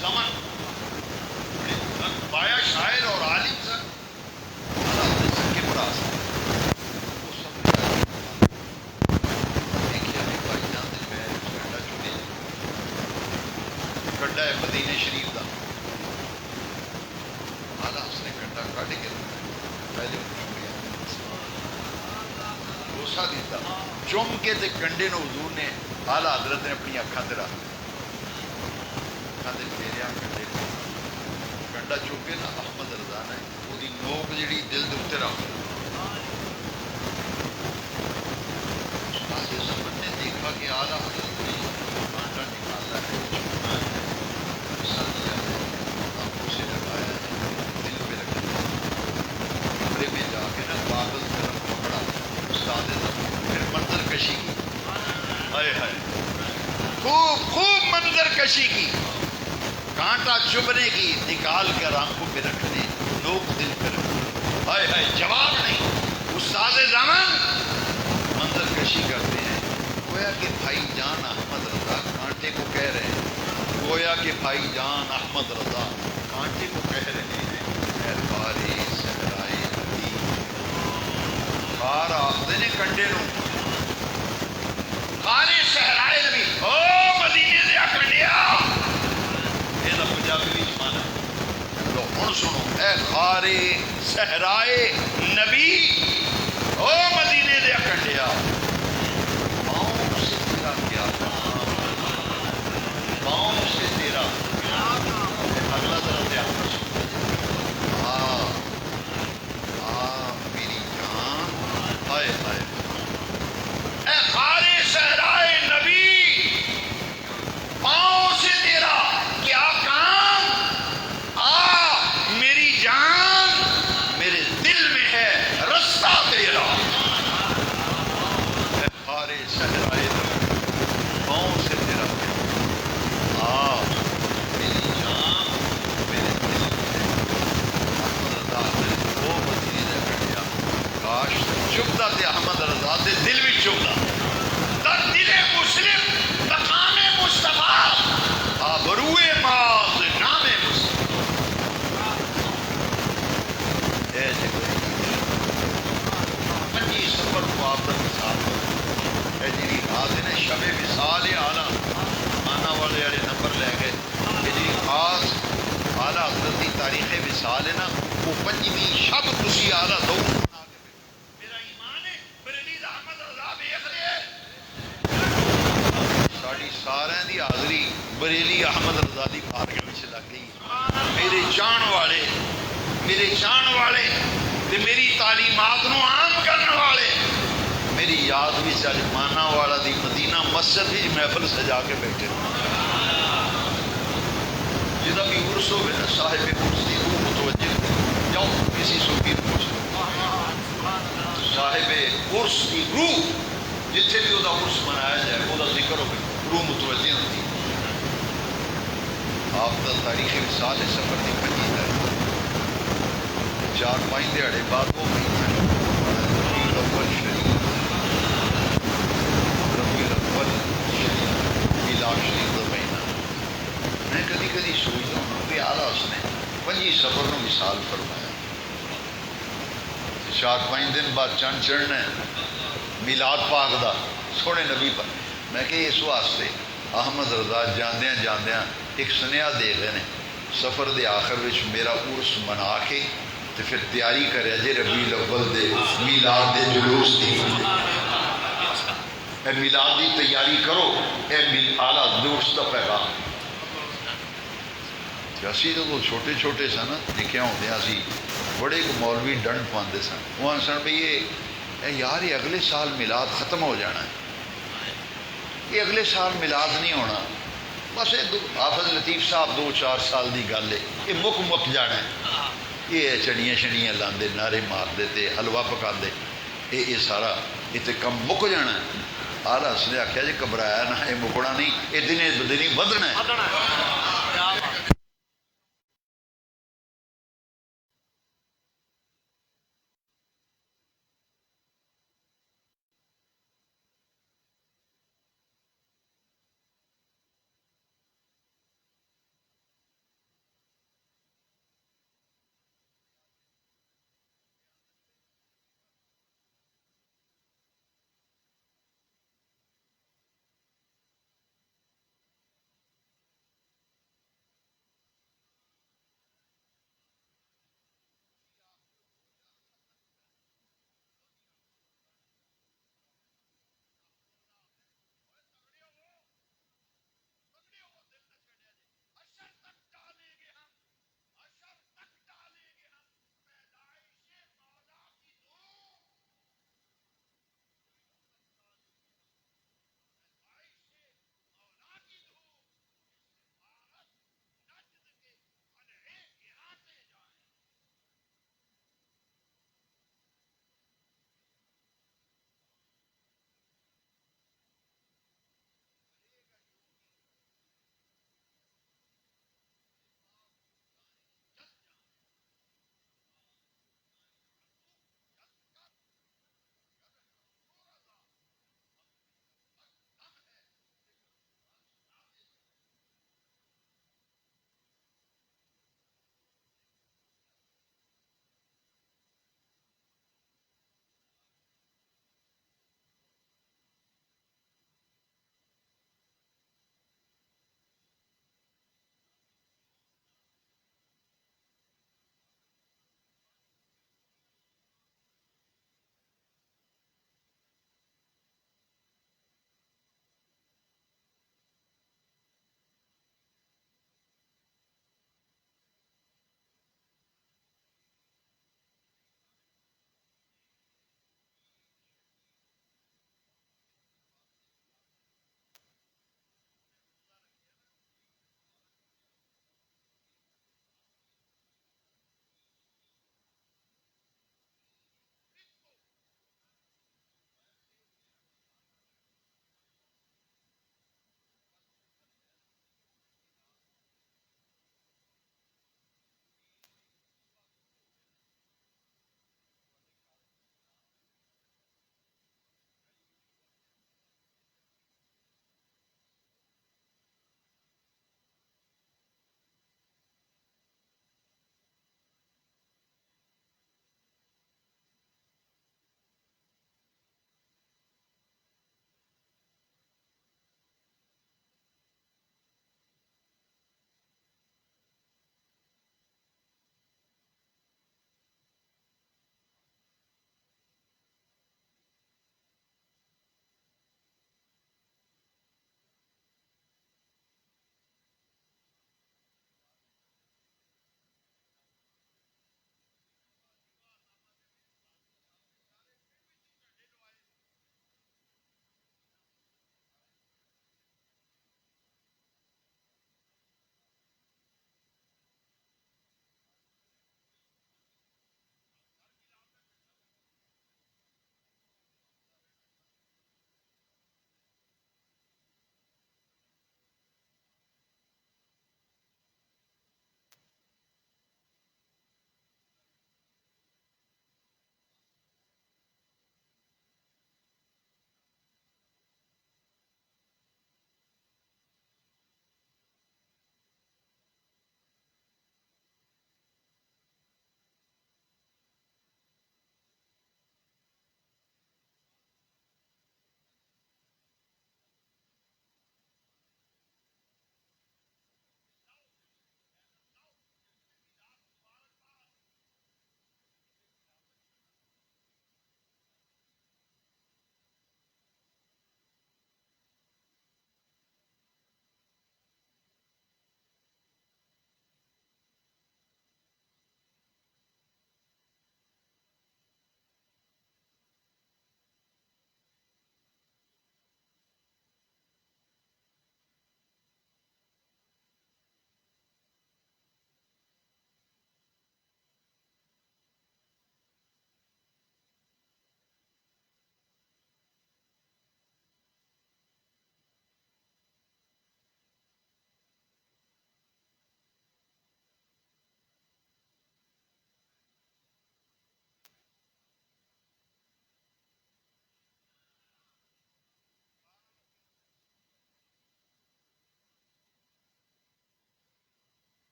زمن پایا شاعر اور عالم سن کے پاس وہ سب دیکھا بھی بھائی جان دے پیر کنڈا چکے کنڈا ہے مدینے شریف کا آلہ اس نے کنڈا کٹ کے پہلے بوسا دیتا چوم کے تے کنڈے نو حضور نے آلہ حضرت نے اپنی اکھاں تے رکھ اکھاں تے پھیریا کنڈے کنڈا چوکے نا احمد رضا نے وہ دی نوک جڑی دل دے اوتے رکھ استاد زمان نے دیکھا کہ آلہ حضرت نے کانٹا نکالا ہے سر دیا ہے آنکھوں سے لگایا ہے دل پہ رکھا کپڑے میں جا کے نا کاغذ طرف پکڑا استاد زمان پھر منظر کشی کی ہائے ہائے خوب خوب منظر کشی کی کانٹا چبھنے کی نکال کر آنکھوں پہ رکھنے لوگ دل پہ رکھنے ہائے ہائے جواب نہیں استاد زمان منظر کشی کرتے ہیں گویا کہ بھائی جان احمد رضا کانٹے کو کہہ رہے ہیں گویا کہ بھائی جان احمد رضا کانٹے کو کہہ رہے ہیں اے بارے صحرائے نبی خار آخدے نے کنڈے نو خارے صحرائے نبی او مدینے دیا کنڈیا یہ تو پنجابی بھی مانا لو ہن سنو اے خارے صحرائے نبی او مدینے دیا کنڈیا پاؤں سے تیرا کیا کام پاؤں سے تیرا اگلا طرف دیا میری جان ہائے ہائے اے خارے صحرائے نبی پاؤں سے تیرا کیا کام میری جان میرے دل میں ہے رستہ تیرا اے خارے صحرائے نبی پاؤں سے تیرا میری جان میرے دل میں ہے احمد رضا وہ مدینے دے کٹیا کاش چبدا تے احمد رضا دے دل بھی چبدا در دل مسلم مقام مصطفیٰ آبروئے ماز نام مصطفیٰ اے جگہ پنجی سفر کو آپ کا مثال اے جی رات نے شب مثال آلہ مانا والے والے نمبر لے گئے کہ جی خاص آلہ حضرت کی تاریخ وصال ہے نا وہ پنجویں شب تسی آلہ دو میرا ایمان ہے بریلی دا احمد رضا ویکھ رہے ساڑی سارے دی حاضری بریلی احمد رضا دی بارگاہ وچ لگ گئی میرے جان والے تے میری تعلیمات نو عام کرنے والے میری یاد بھی چل مانا والا دی مدینہ مسجد ہی محفل سجا کے بیٹھے جدا بھی عرس ہوئے نا صاحب عرس دی روح متوجہ جاؤ کسی صوفی پوچھ صاحب عرس دی روح جتھے بھی وہ عرس منایا جائے وہ ذکر ہو روح متوجہ ہوتی آپ کا تاریخ وصال سفر دی پنجی تاریخ 4-5 دیہڑے بعد وہ مہینہ ربیع الاول شریف میلاد شریف کا مہینہ میں کدی کدی سوچتا ہوں کہ آلہ اس نے پنجی سفر نو مثال فرمایا 4-5 دن بعد چند چڑھنا ہے میلاد پاک دا سونے نبی پر میں کہ اس واسطے احمد رضا جاندیاں جاندیاں ایک سنیا دے گئے نے سفر دے آخر وچ میرا عرس منا کے تے پھر تیاری کرے جے ربیع الاول دے میلاد دے جلوس دی اے میلاد دی تیاری کرو اے آلہ دوست دا پیغام اسی تو چھوٹے چھوٹے سن نکیا ہوندے اسی بڑے کو مولوی ڈنڈ پاندے سن وہ سن بھئی اے یار یہ اگلے سال میلاد ختم ہو جانا ہے یہ اگلے سال میلاد نہیں ہونا بس حافظ لطیف صاحب 2-4 سال دی گل ہے یہ مک جانا ہے یہ چڑیاں شڑیاں لاندے نعرے مار دیتے حلوہ پکاندے یہ سارا یہ کم مک جانا ہے آلہ اس نے آخیا جی گھبرایا نہ یہ مکنا نہیں یہ دن بدنی بدنا ہے